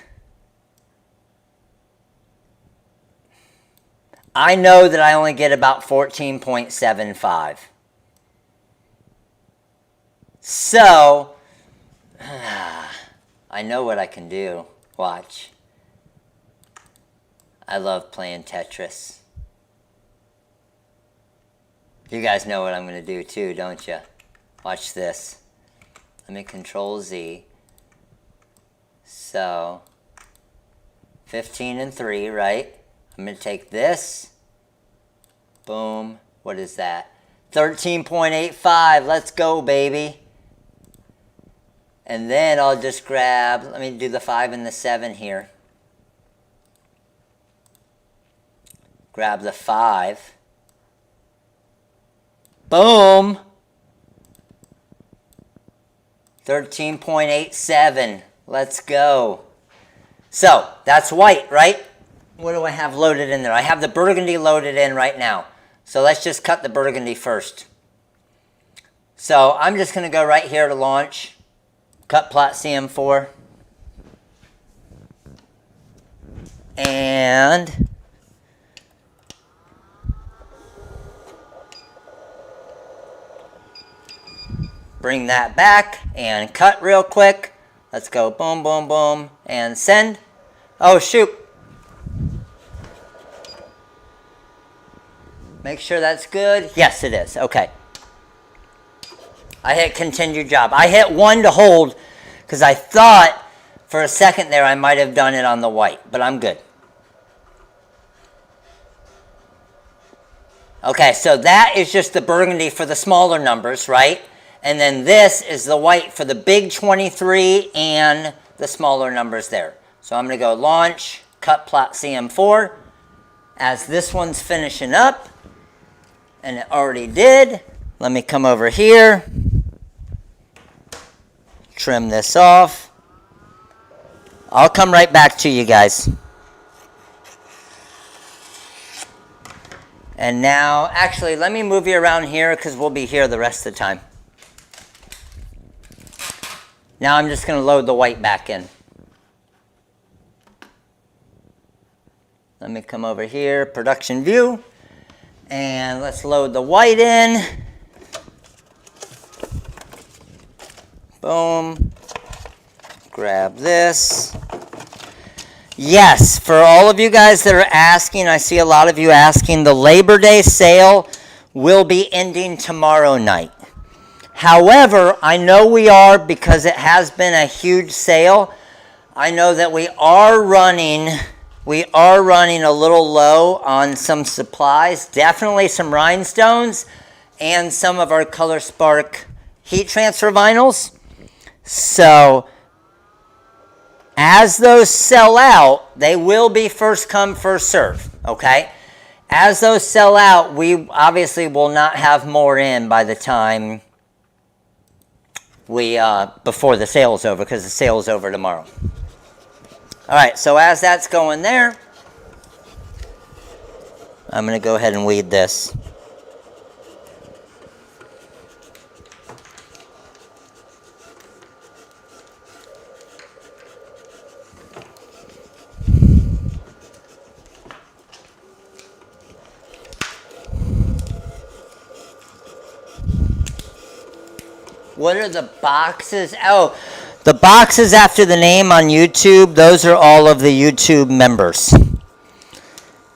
I know that I only get about 14.75. So, I know what I can do. Watch. I love playing Tetris. You guys know what I'm going to do too, don't you? Watch this. Let me Control Z. So, 15 and 3, right? I'm going to take this. Boom. What is that? 13.85. Let's go, baby. And then I'll just grab, let me do the 5 and the 7 here. Grab the 5. Boom. 13.87. Let's go. So, that's white, right? What do I have loaded in there? I have the burgundy loaded in right now. So let's just cut the burgundy first. So I'm just going to go right here to launch. Cut plot CM4. And bring that back and cut real quick. Let's go boom, boom, boom, and send. Oh, shoot. Make sure that's good. Yes, it is. Okay. I hit continue job. I hit 1 to hold because I thought for a second there I might have done it on the white, but I'm good. Okay, so that is just the burgundy for the smaller numbers, right? And then this is the white for the big 23 and the smaller numbers there. So I'm going to go launch, cut plot CM4. As this one's finishing up, and it already did, let me come over here, trim this off. I'll come right back to you guys. And now, actually, let me move you around here because we'll be here the rest of the time. Now I'm just going to load the white back in. Let me come over here, production view, and let's load the white in. Boom. Grab this. Yes, for all of you guys that are asking, I see a lot of you asking, the Labor Day sale will be ending tomorrow night. However, I know we are, because it has been a huge sale. I know that we are running a little low on some supplies, definitely some rhinestones and some of our Color Spark heat transfer vinyls. So as those sell out, they will be first come, first serve, okay? as those sell out, we obviously will not have more in by the time we before the sale's over, because the sale's over tomorrow. All right, so as that's going there, I'm going to go ahead and weed this. What are the boxes? Oh, the boxes after the name on YouTube, those are all of the YouTube members.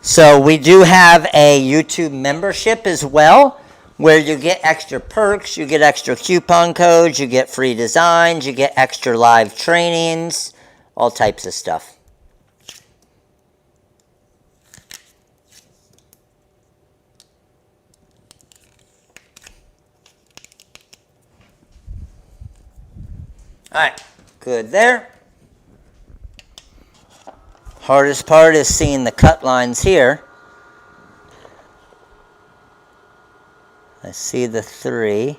So we do have a YouTube membership as well, where you get extra perks, you get extra coupon codes, you get free designs, you get extra live trainings, all types of stuff. All right, good there. Hardest part is seeing the cut lines here. I see the 3.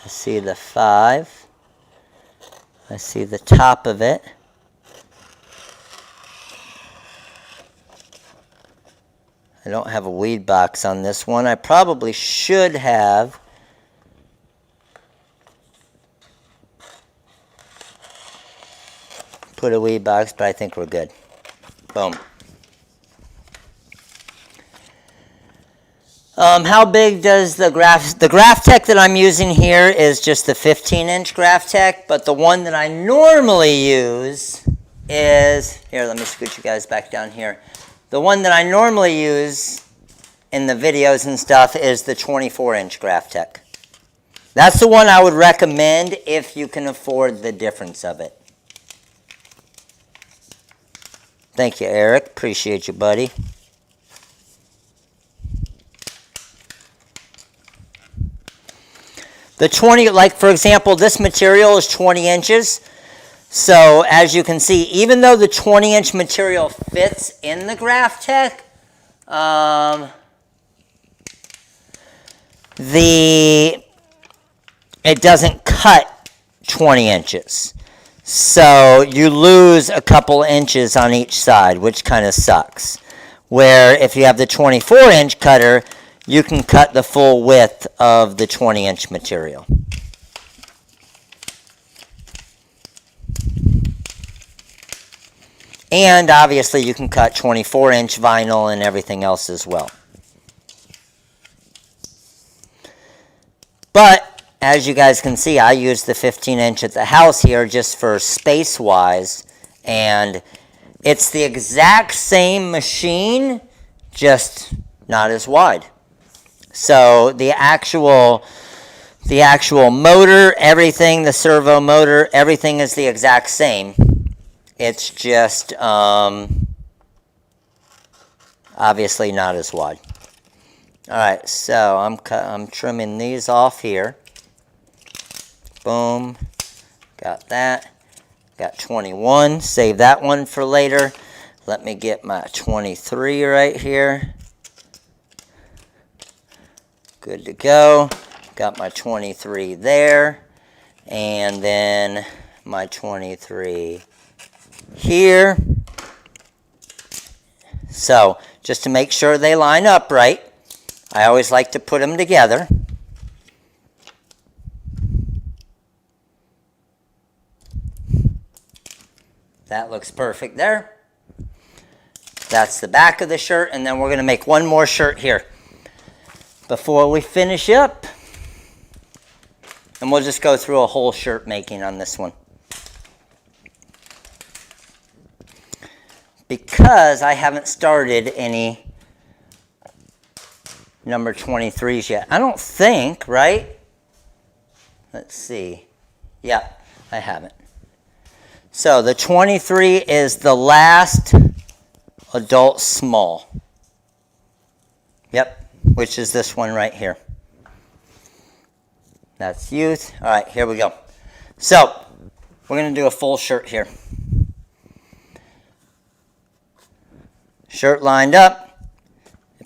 I see the 5. I see the top of it. I don't have a weed box on this one. I probably should have. Put a weed box, but I think we're good. Boom. How big does the Graphtec that I'm using here is just the 15-inch Graphtec, but the one that I normally use is, here, let me scoot you guys back down here. The one that I normally use in the videos and stuff is the 24-inch Graphtec. That's the one I would recommend if you can afford the difference of it. Thank you, Eric. Appreciate you, buddy. The 20, like for example, this material is 20 inches. So as you can see, even though the 20-inch material fits in the Graphtec, it doesn't cut 20 inches. So you lose a couple inches on each side, which kind of sucks. Where if you have the 24-inch cutter, you can cut the full width of the 20-inch material. And obviously you can cut 24-inch vinyl and everything else as well. But as you guys can see, I use the 15-inch at the house here just for space-wise, and it's the exact same machine, just not as wide. So the actual motor, everything, the servo motor, everything is the exact same. It's just obviously not as wide. All right, so I'm trimming these off here. Boom, got that. Got 21, save that one for later. Let me get my 23 right here. Good to go. Got my 23 there. And then my 23 here. So, just to make sure they line up right, I always like to put them together. That looks perfect there. That's the back of the shirt, and then we're going to make one more shirt here before we finish up. And we'll just go through a whole shirt making on this one. Because I haven't started any number 23s yet. I don't think, right? Let's see. Yeah, I haven't. So the 23 is the last adult small. Yep, which is this one right here. That's youth. All right, here we go. So we're going to do a full shirt here. Shirt lined up.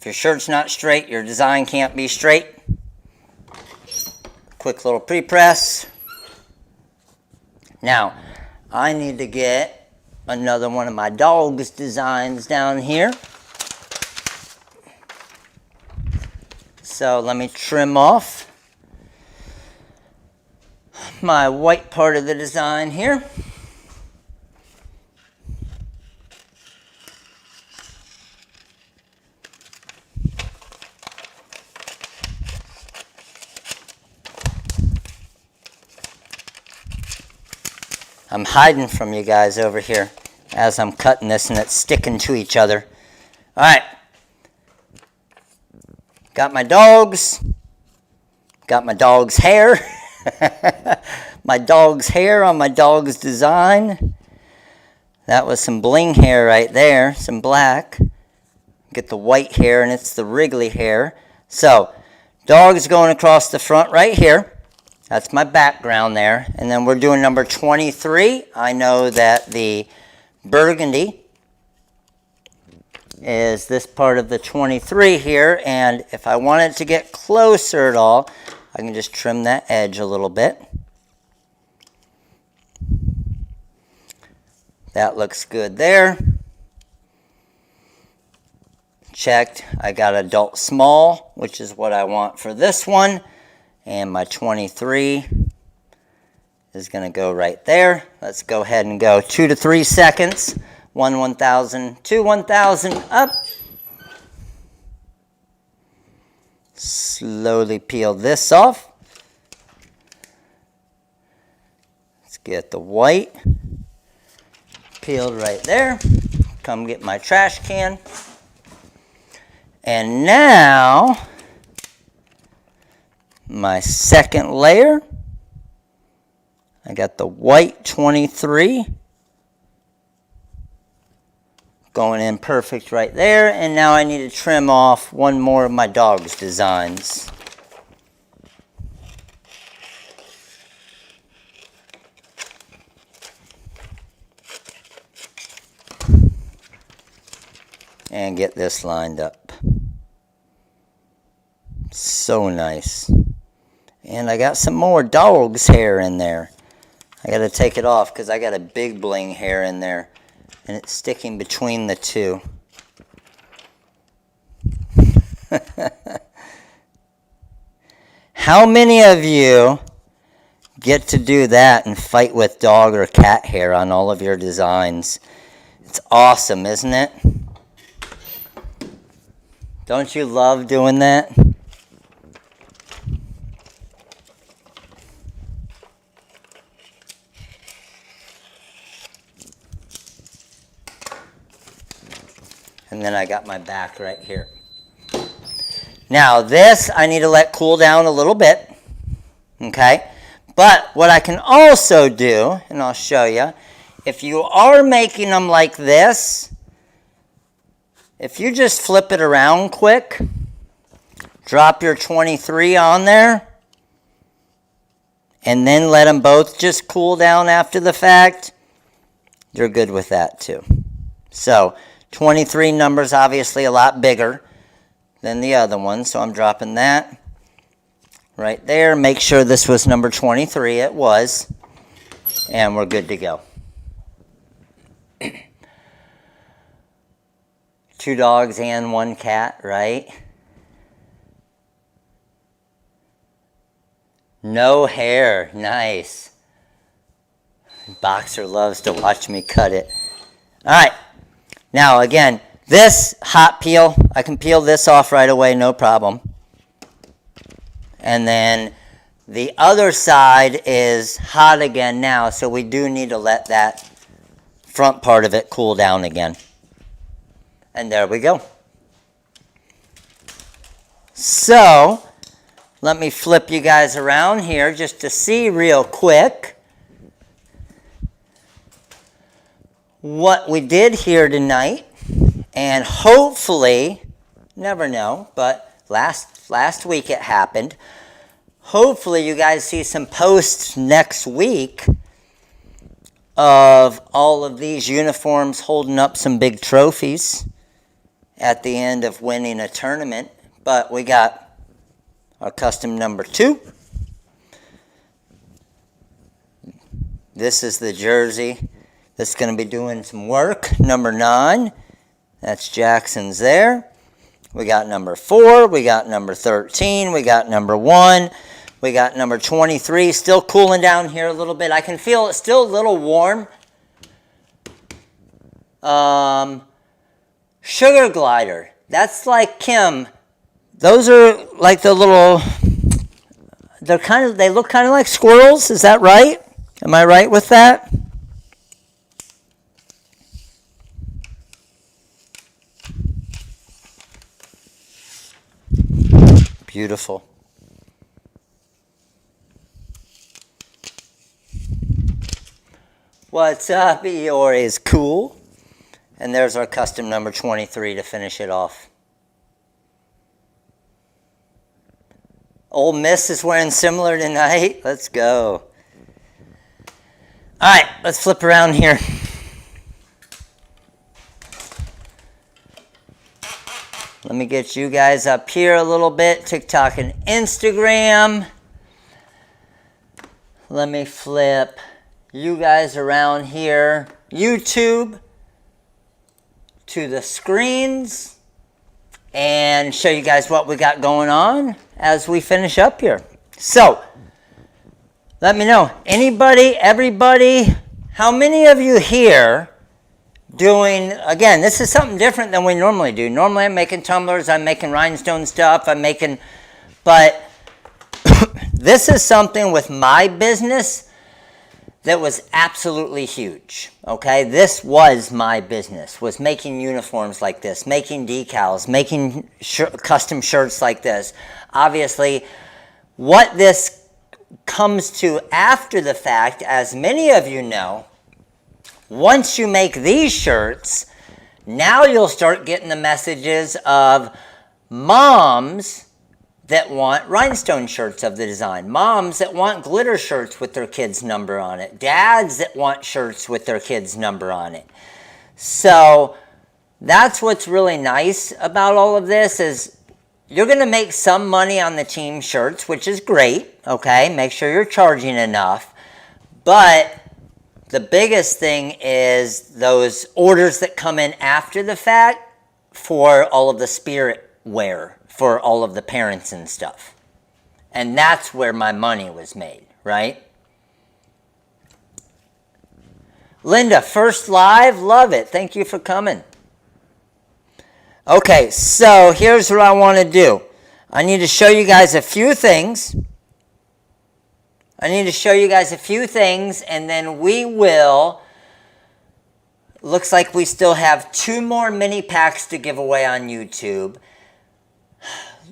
If your shirt's not straight, your design can't be straight. Quick little pre-press. Now, I need to get another one of my dog's designs down here. So let me trim off my white part of the design here. I'm hiding from you guys over here as I'm cutting this and it's sticking to each other. All right. Got my dogs. Got my dog's hair. My dog's hair on my dog's design. That was some bling hair right there, some black. Get the white hair, and it's the Wrigley hair. So, dog's going across the front right here. That's my background there. And then we're doing number 23. I know that the burgundy is this part of the 23 here, and if I wanted to get closer at all, I can just trim that edge a little bit. That looks good there. Checked. I got adult small, which is what I want for this one, and my 23 is going to go right there. Let's go ahead and go 2 to 3 seconds. 1 1,000, 2 1,000, up. Slowly peel this off. Let's get the white peeled right there. Come get my trash can. And now, my second layer. I got the white 23. Going in perfect right there, and now I need to trim off one more of my dog's designs. And get this lined up. So nice. And I got some more dog's hair in there. I got to take it off because I got a big bling hair in there. And it's sticking between the two. How many of you get to do that and fight with dog or cat hair on all of your designs? It's awesome, isn't it? Don't you love doing that? And then I got my back right here. Now this I need to let cool down a little bit. Okay? But what I can also do, and I'll show you, if you are making them like this, if you just flip it around quick, drop your 23 on there, and then let them both just cool down after the fact, you're good with that too. So 23 number's obviously a lot bigger than the other one, so I'm dropping that right there. Make sure this was number 23. It was. And we're good to go. 2 dogs and 1 cat, right? No hair. Nice. Boxer loves to watch me cut it. All right. Now, again, this hot peel, I can peel this off right away, no problem. And then the other side is hot again now, so we do need to let that front part of it cool down again. And there we go. So, let me flip you guys around here just to see real quick what we did here tonight. And hopefully, never know, but last week it happened. Hopefully you guys see some posts next week of all of these uniforms holding up some big trophies. at the end of winning a tournament. But we got our custom number 2. This is the jersey that's going to be doing some work. Number 9, that's Jackson's there. We got number 4, we got number 13, we got number 1, we got number 23. Still cooling down here a little bit. I can feel it's still a little warm. Sugar glider. That's like Kim. Those are like the little, they look kind of like squirrels. Is that right? Am I right with that? Beautiful. What's up, Eeyore is cool. And there's our custom number 23 to finish it off. Ole Miss is wearing similar tonight. Let's go. All right, let's flip around here. Let me get you guys up here a little bit. TikTok and Instagram. Let me flip you guys around here. YouTube to the screens and show you guys what we got going on as we finish up here. So, let me know. Anybody, everybody, how many of you here doing, again, this is something different than we normally do. Normally I'm making tumblers, I'm making rhinestone stuff, but this is something with my business that was absolutely huge, okay? This was my business, was making uniforms like this, making decals, making custom shirts like this. Obviously, what this comes to after the fact, as many of you know, once you make these shirts, now you'll start getting the messages of moms that want rhinestone shirts of the design, moms that want glitter shirts with their kids' number on it, dads that want shirts with their kids' number on it. So that's what's really nice about all of this is you're going to make some money on the team shirts, which is great, okay? Make sure you're charging enough. But the biggest thing is those orders that come in after the fact for all of the spirit wear for all of the parents and stuff. And that's where my money was made, right? Linda, first live, love it. Thank you for coming. Okay, so here's what I want to do. I need to show you guys a few things. And then we will, looks like we still have 2 more mini packs to give away on YouTube.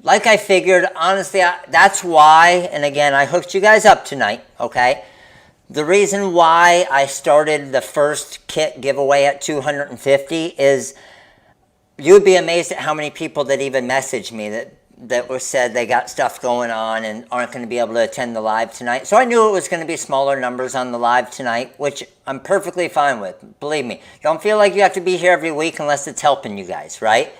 Like I figured, honestly, that's why, and again, I hooked you guys up tonight, okay? The reason why I started the first kit giveaway at 250 is you would be amazed at how many people that even messaged me that said they got stuff going on and aren't going to be able to attend the live tonight. So I knew it was going to be smaller numbers on the live tonight, which I'm perfectly fine with. Believe me, don't feel like you have to be here every week unless it's helping you guys, right?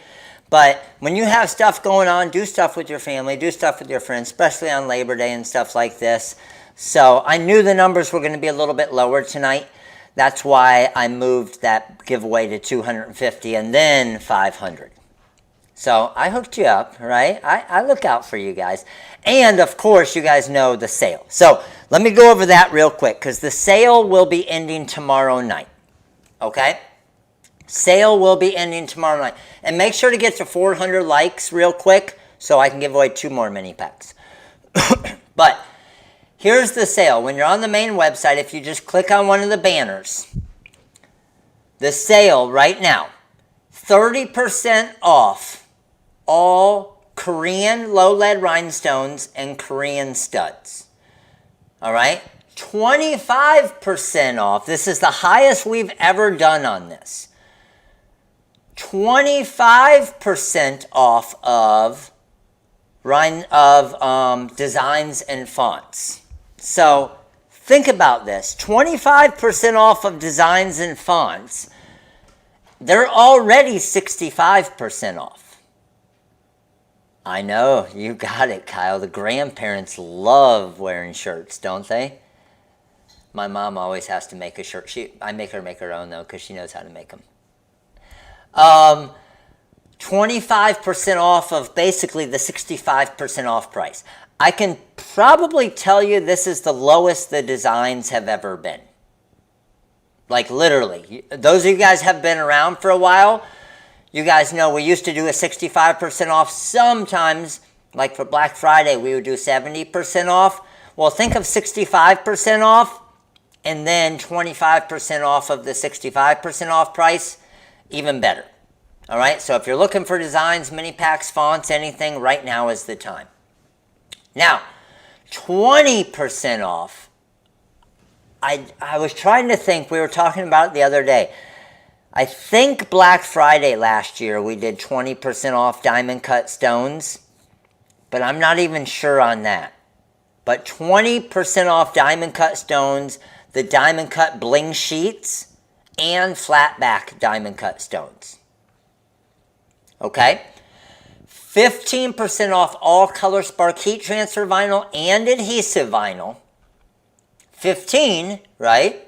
But when you have stuff going on, do stuff with your family, do stuff with your friends, especially on Labor Day and stuff like this. So I knew the numbers were going to be a little bit lower tonight. That's why I moved that giveaway to 250 and then 500. So I hooked you up, right? I look out for you guys. And of course, you guys know the sale. So let me go over that real quick because the sale will be ending tomorrow night, okay? Sale will be ending tomorrow night. And make sure to get to 400 likes real quick so I can give away 2 more mini packs. But here's the sale. When you're on the main website, if you just click on one of the banners, the sale right now, 30% off all Korean low-lead rhinestones and Korean studs. All right? 25% off. This is the highest we've ever done on this. 25% off of designs and fonts. So think about this. 25% off of designs and fonts they're already 65% off. I know, you got it, Kyle. The grandparents love wearing shirts, don't they? My mom always has to make a shirt. I make her own, though, because she knows how to make them. 25% off of basically the 65% off price. I can probably tell you this is the lowest the designs have ever been. Like literally. Those of you guys have been around for a while, you guys know we used to do a 65% off. Sometimes, like for Black Friday, we would do 70% off. Well, think of 65% off and then 25% off of the 65% off price. Even better. All right, so if you're looking for designs, mini packs, fonts, anything, right now is the time. Now, 20% off. I was trying to think, we were talking about it the other day. I think Black Friday last year we did 20% off diamond cut stones, but I'm not even sure on that. But 20% off diamond cut stones, the diamond cut bling sheets, and flat back diamond cut stones. Okay? 15% off all Color Spark heat transfer vinyl and adhesive vinyl. 15, right?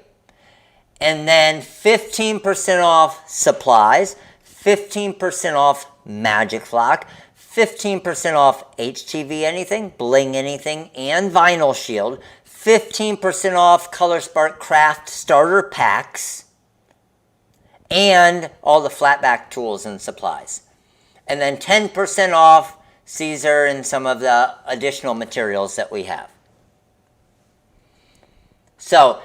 And then 15% off supplies, 15% off Magic Flock, 15% off HTV anything, bling anything, and Vinyl Shield, 15% off Color Spark craft starter packs, and all the flatback tools and supplies. And then 10% off Caesar and some of the additional materials that we have. So,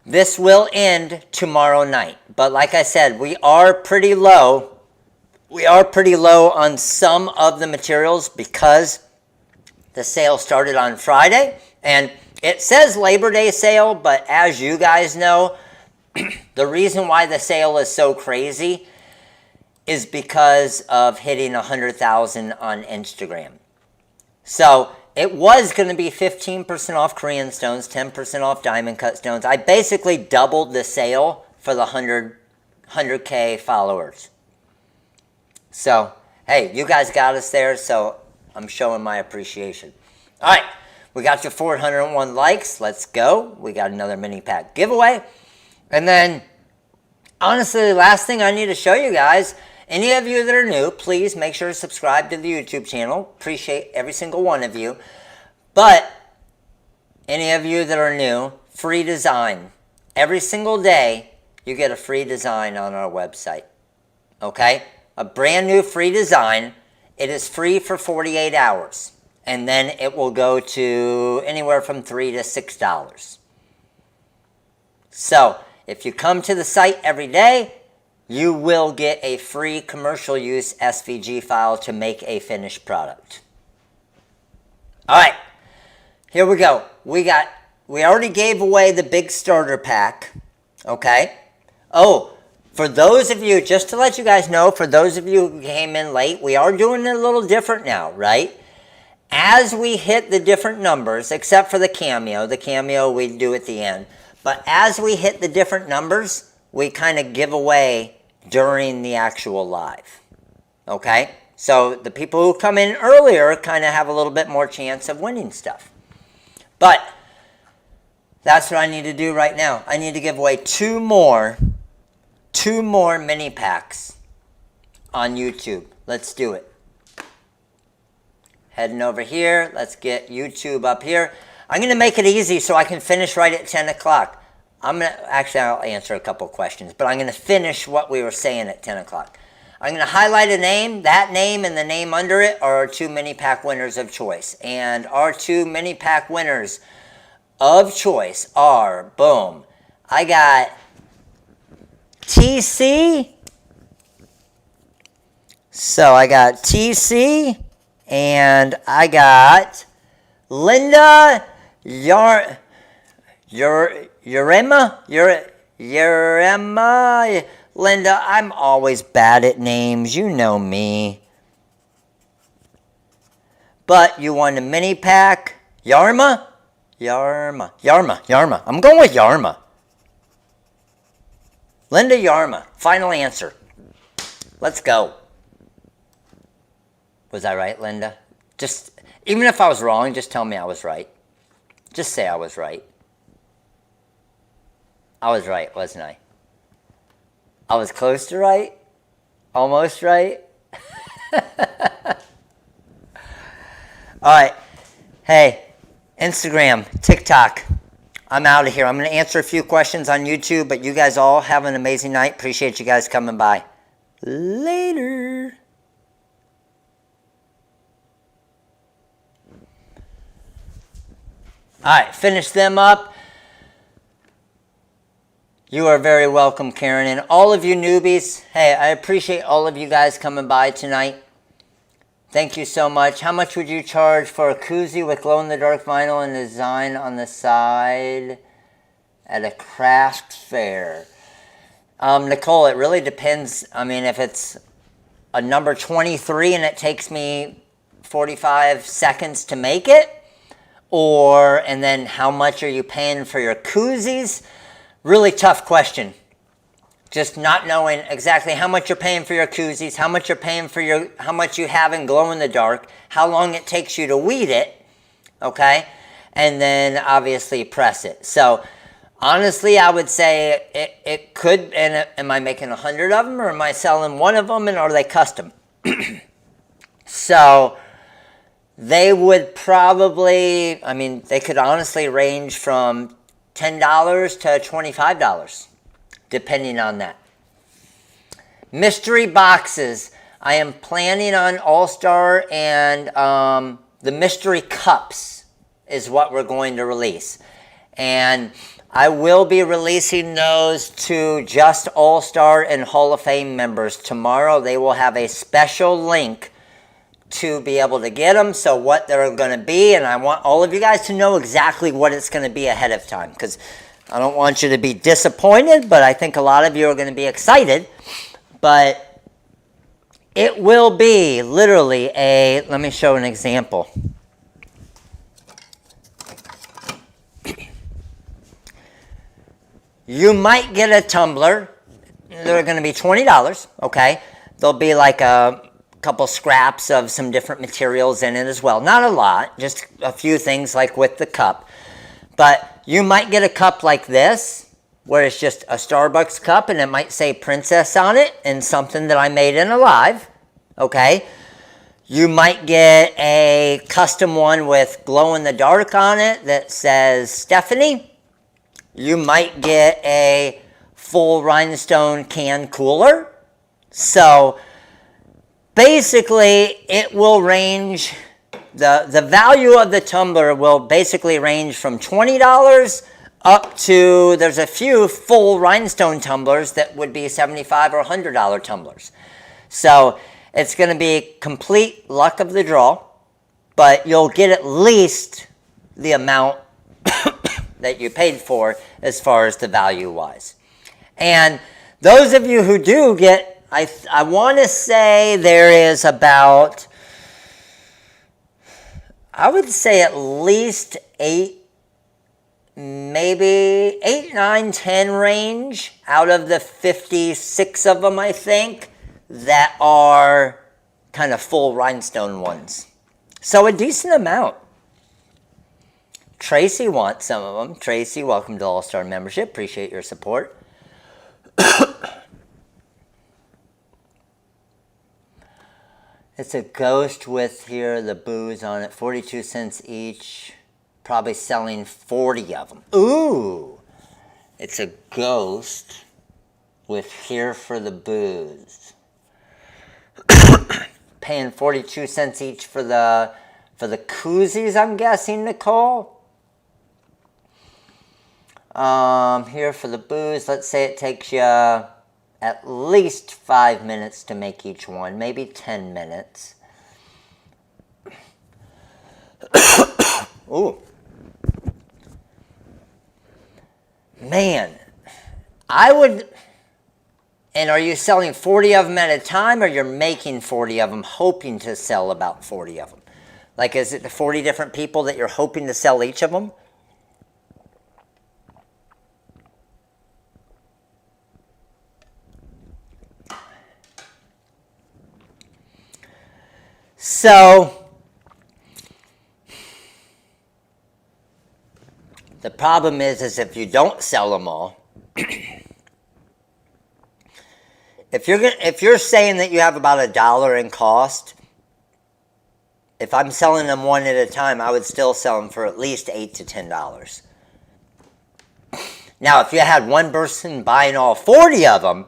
this will end tomorrow night. But like I said, we are pretty low. We are pretty low on some of the materials because the sale started on Friday. And it says Labor Day sale, but as you guys know, the reason why the sale is so crazy is because of hitting 100,000 on Instagram. So it was going to be 15% off Korean stones, 10% off diamond cut stones. I basically doubled the sale for the 100K followers. So, hey, you guys got us there, so I'm showing my appreciation. All right, we got to 401 likes. Let's go. We got another mini pack giveaway. And then, honestly, the last thing I need to show you guys, any of you that are new, please make sure to subscribe to the YouTube channel. Appreciate every single one of you. But any of you that are new, free design. Every single day, you get a free design on our website. Okay? A brand new free design. It is free for 48 hours. And then it will go to anywhere from $3 to $6. So, if you come to the site every day, you will get a free commercial use SVG file to make a finished product. All right, here we go. We already gave away the big starter pack, okay? Oh, for those of you, just to let you guys know, for those of you who came in late, we are doing it a little different now, right? As we hit the different numbers, except for the cameo we do at the end, but as we hit the different numbers, we kind of give away during the actual live, okay? So the people who come in earlier kind of have a little bit more chance of winning stuff. But that's what I need to do right now. I need to give away two more mini packs on YouTube. Let's do it. Heading over here. Let's get YouTube up here. I'm going to make it easy so I can finish right at 10 o'clock. I'll answer a couple questions, but I'm going to finish what we were saying at 10 o'clock. I'm going to highlight a name. That name and the name under it are our two mini pack winners of choice. And our two mini pack winners of choice are, boom, I got TC. So I got TC and I got Linda Urema? Linda, I'm always bad at names. You know me. But you won a mini pack. Yarma. I'm going with Yarma. Linda Yarma. Final answer. Let's go. Was I right, Linda? Just, even if I was wrong, just tell me I was right. Just say I was right. I was right, wasn't I? I was close to right. Almost right. All right. Hey, Instagram, TikTok. I'm out of here. I'm going to answer a few questions on YouTube, but you guys all have an amazing night. Appreciate you guys coming by. Later. All right, finish them up. You are very welcome, Karen. And all of you newbies, hey, I appreciate all of you guys coming by tonight. Thank you so much. How much would you charge for a koozie with glow-in-the-dark vinyl and design on the side at a craft fair? Nicole, it really depends. I mean, if it's a number 23 and it takes me 45 seconds to make it, and then how much are you paying for your koozies? Really tough question. Just not knowing exactly how much you're paying for your koozies, how much you're paying for how much you have in glow in the dark, how long it takes you to weed it, okay? And then obviously press it. So honestly, I would say it could, and am I making 100 of them or am I selling one of them and are they custom? So they would probably, I mean, they could honestly range from $10 to $25. Depending on that. Mystery boxes. I am planning on All-Star and the mystery cups is what we're going to release. And I will be releasing those to just All-Star and Hall of Fame members. Tomorrow they will have a special link to be able to get them, so what they're going to be, and I want all of you guys to know exactly what it's going to be ahead of time, because I don't want you to be disappointed, but I think a lot of you are going to be excited. But it will be literally let me show an example. You might get a tumbler. They're going to be $20, okay? There'll be like a couple scraps of some different materials in it as well. Not a lot, just a few things like with the cup. But you might get a cup like this, where it's just a Starbucks cup, and it might say Princess on it, and something that I made in Alive, okay? You might get a custom one with glow-in-the-dark on it that says Stephanie. You might get a full rhinestone can cooler. So basically, it will range... The value of the tumbler will basically range from $20 up to, there's a few full rhinestone tumblers that would be $75 or $100 tumblers. So it's going to be complete luck of the draw, but you'll get at least the amount that you paid for as far as the value-wise. And those of you who do get, I want to say there is about... I would say at least 8, maybe 8, 9, 10 range out of the 56 of them, I think, that are kind of full rhinestone ones. So a decent amount. Tracy wants some of them. Tracy, welcome to All-Star membership. Appreciate your support. It's a ghost with here, the booze on it, 42 cents each, probably selling 40 of them. Ooh! It's a ghost with here for the booze. Paying 42 cents each for the koozies, I'm guessing, Nicole. Here for the booze, let's say it takes you at least 5 minutes to make each one, maybe 10 minutes. Ooh. Man, I would... And are you selling 40 of them at a time, or you're making 40 of them, hoping to sell about 40 of them? Like, is it the 40 different people that you're hoping to sell each of them? So the problem is if you don't sell them all, if you're saying that you have about $1 in cost, if I'm selling them one at a time, I would still sell them for at least $8 to $10. Now, if you had one person buying all 40 of them,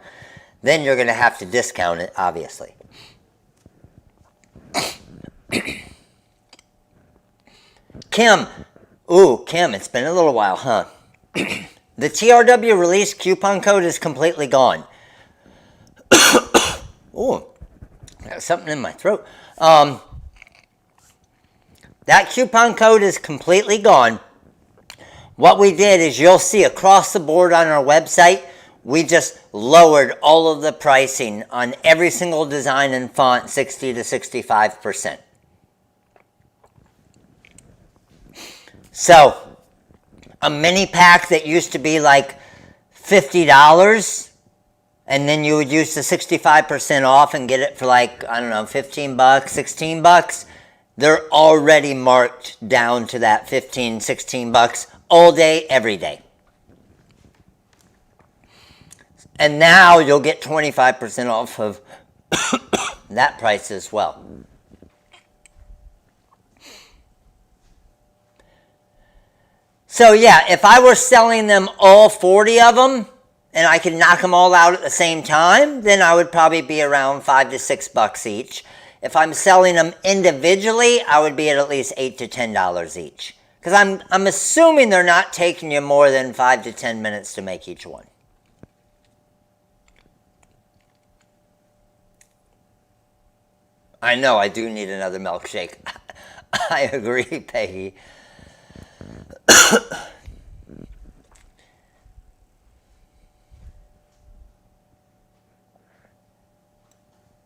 then you're going to have to discount it, obviously. Kim. Ooh, Kim, it's been a little while, huh? The TRW release coupon code is completely gone. Ooh, I got something in my throat. That coupon code is completely gone. What we did is you'll see across the board on our website, we just lowered all of the pricing on every single design and font 60 to 65%. So, a mini pack that used to be like $50, and then you would use the 65% off and get it for like, I don't know, $15, $16, they're already marked down to that $15, $16 all day, every day. And now you'll get 25% off of that price as well. So yeah, if I were selling them all 40 of them, and I could knock them all out at the same time, then I would probably be around $5 to $6 each. If I'm selling them individually, I would be at least $8 to $10 each. Because I'm assuming they're not taking you more than 5 to 10 minutes to make each one. I know I do need another milkshake. I agree, Peggy.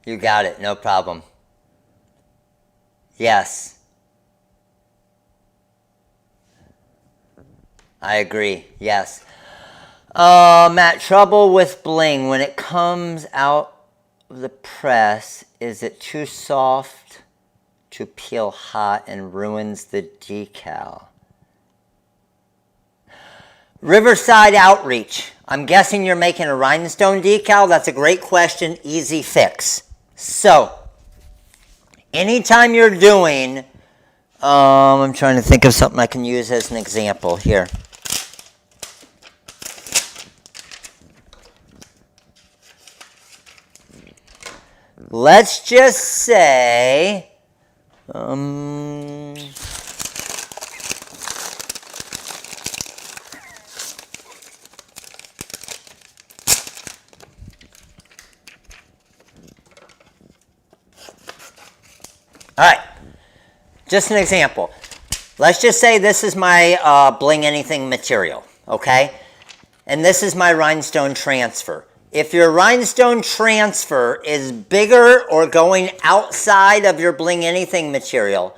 You got it, no problem. Yes. I agree, yes. Matt, trouble with bling. When it comes out of the press, is it too soft to peel hot and ruins the decal? Riverside Outreach. I'm guessing you're making a rhinestone decal. That's a great question. Easy fix. So, anytime you're doing, I'm trying to think of something I can use as an example here. Let's just say, all right, just an example. Let's just say this is my Bling Anything material, okay? And this is my rhinestone transfer. If your rhinestone transfer is bigger or going outside of your Bling Anything material,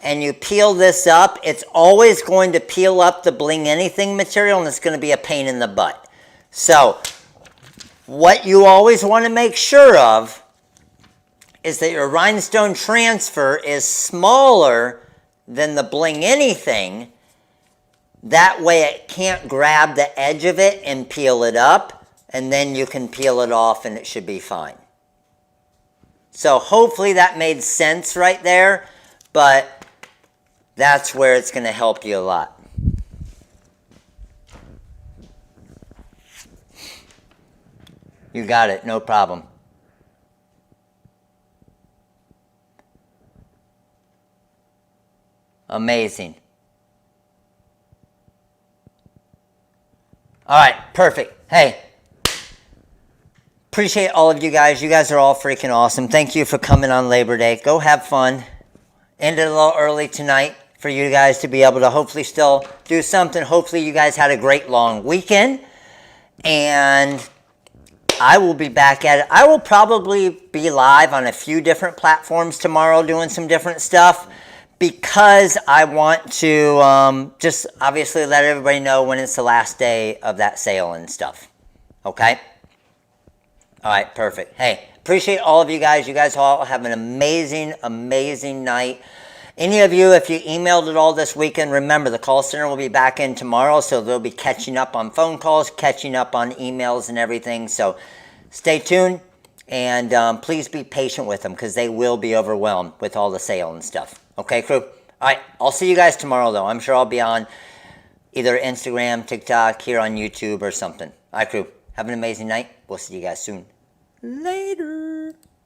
and you peel this up, it's always going to peel up the Bling Anything material, and it's going to be a pain in the butt. So, what you always want to make sure of is that your rhinestone transfer is smaller than the Bling Anything. That way it can't grab the edge of it and peel it up, and then you can peel it off and it should be fine. So hopefully that made sense right there, but that's where it's going to help you a lot. You got it, no problem. Amazing. All right, perfect. Hey, appreciate all of you guys. You guys are all freaking awesome. Thank you for coming on Labor Day. Go have fun. Ended a little early tonight for you guys to be able to hopefully still do something. Hopefully you guys had a great long weekend. And I will be back at it. I will probably be live on a few different platforms tomorrow doing some different stuff, because I want to just obviously let everybody know when it's the last day of that sale and stuff. Okay? All right, perfect. Hey, Appreciate all of you guys. You guys all have an amazing, amazing night. Any of you, if you emailed it all this weekend, remember the call center will be back in tomorrow, so they'll be catching up on phone calls, catching up on emails and everything. So stay tuned, and please be patient with them because they will be overwhelmed with all the sale and stuff. Okay, crew? All right, I'll see you guys tomorrow, though. I'm sure I'll be on either Instagram, TikTok, here on YouTube or something. All right, crew. Have an amazing night. We'll see you guys soon. Later.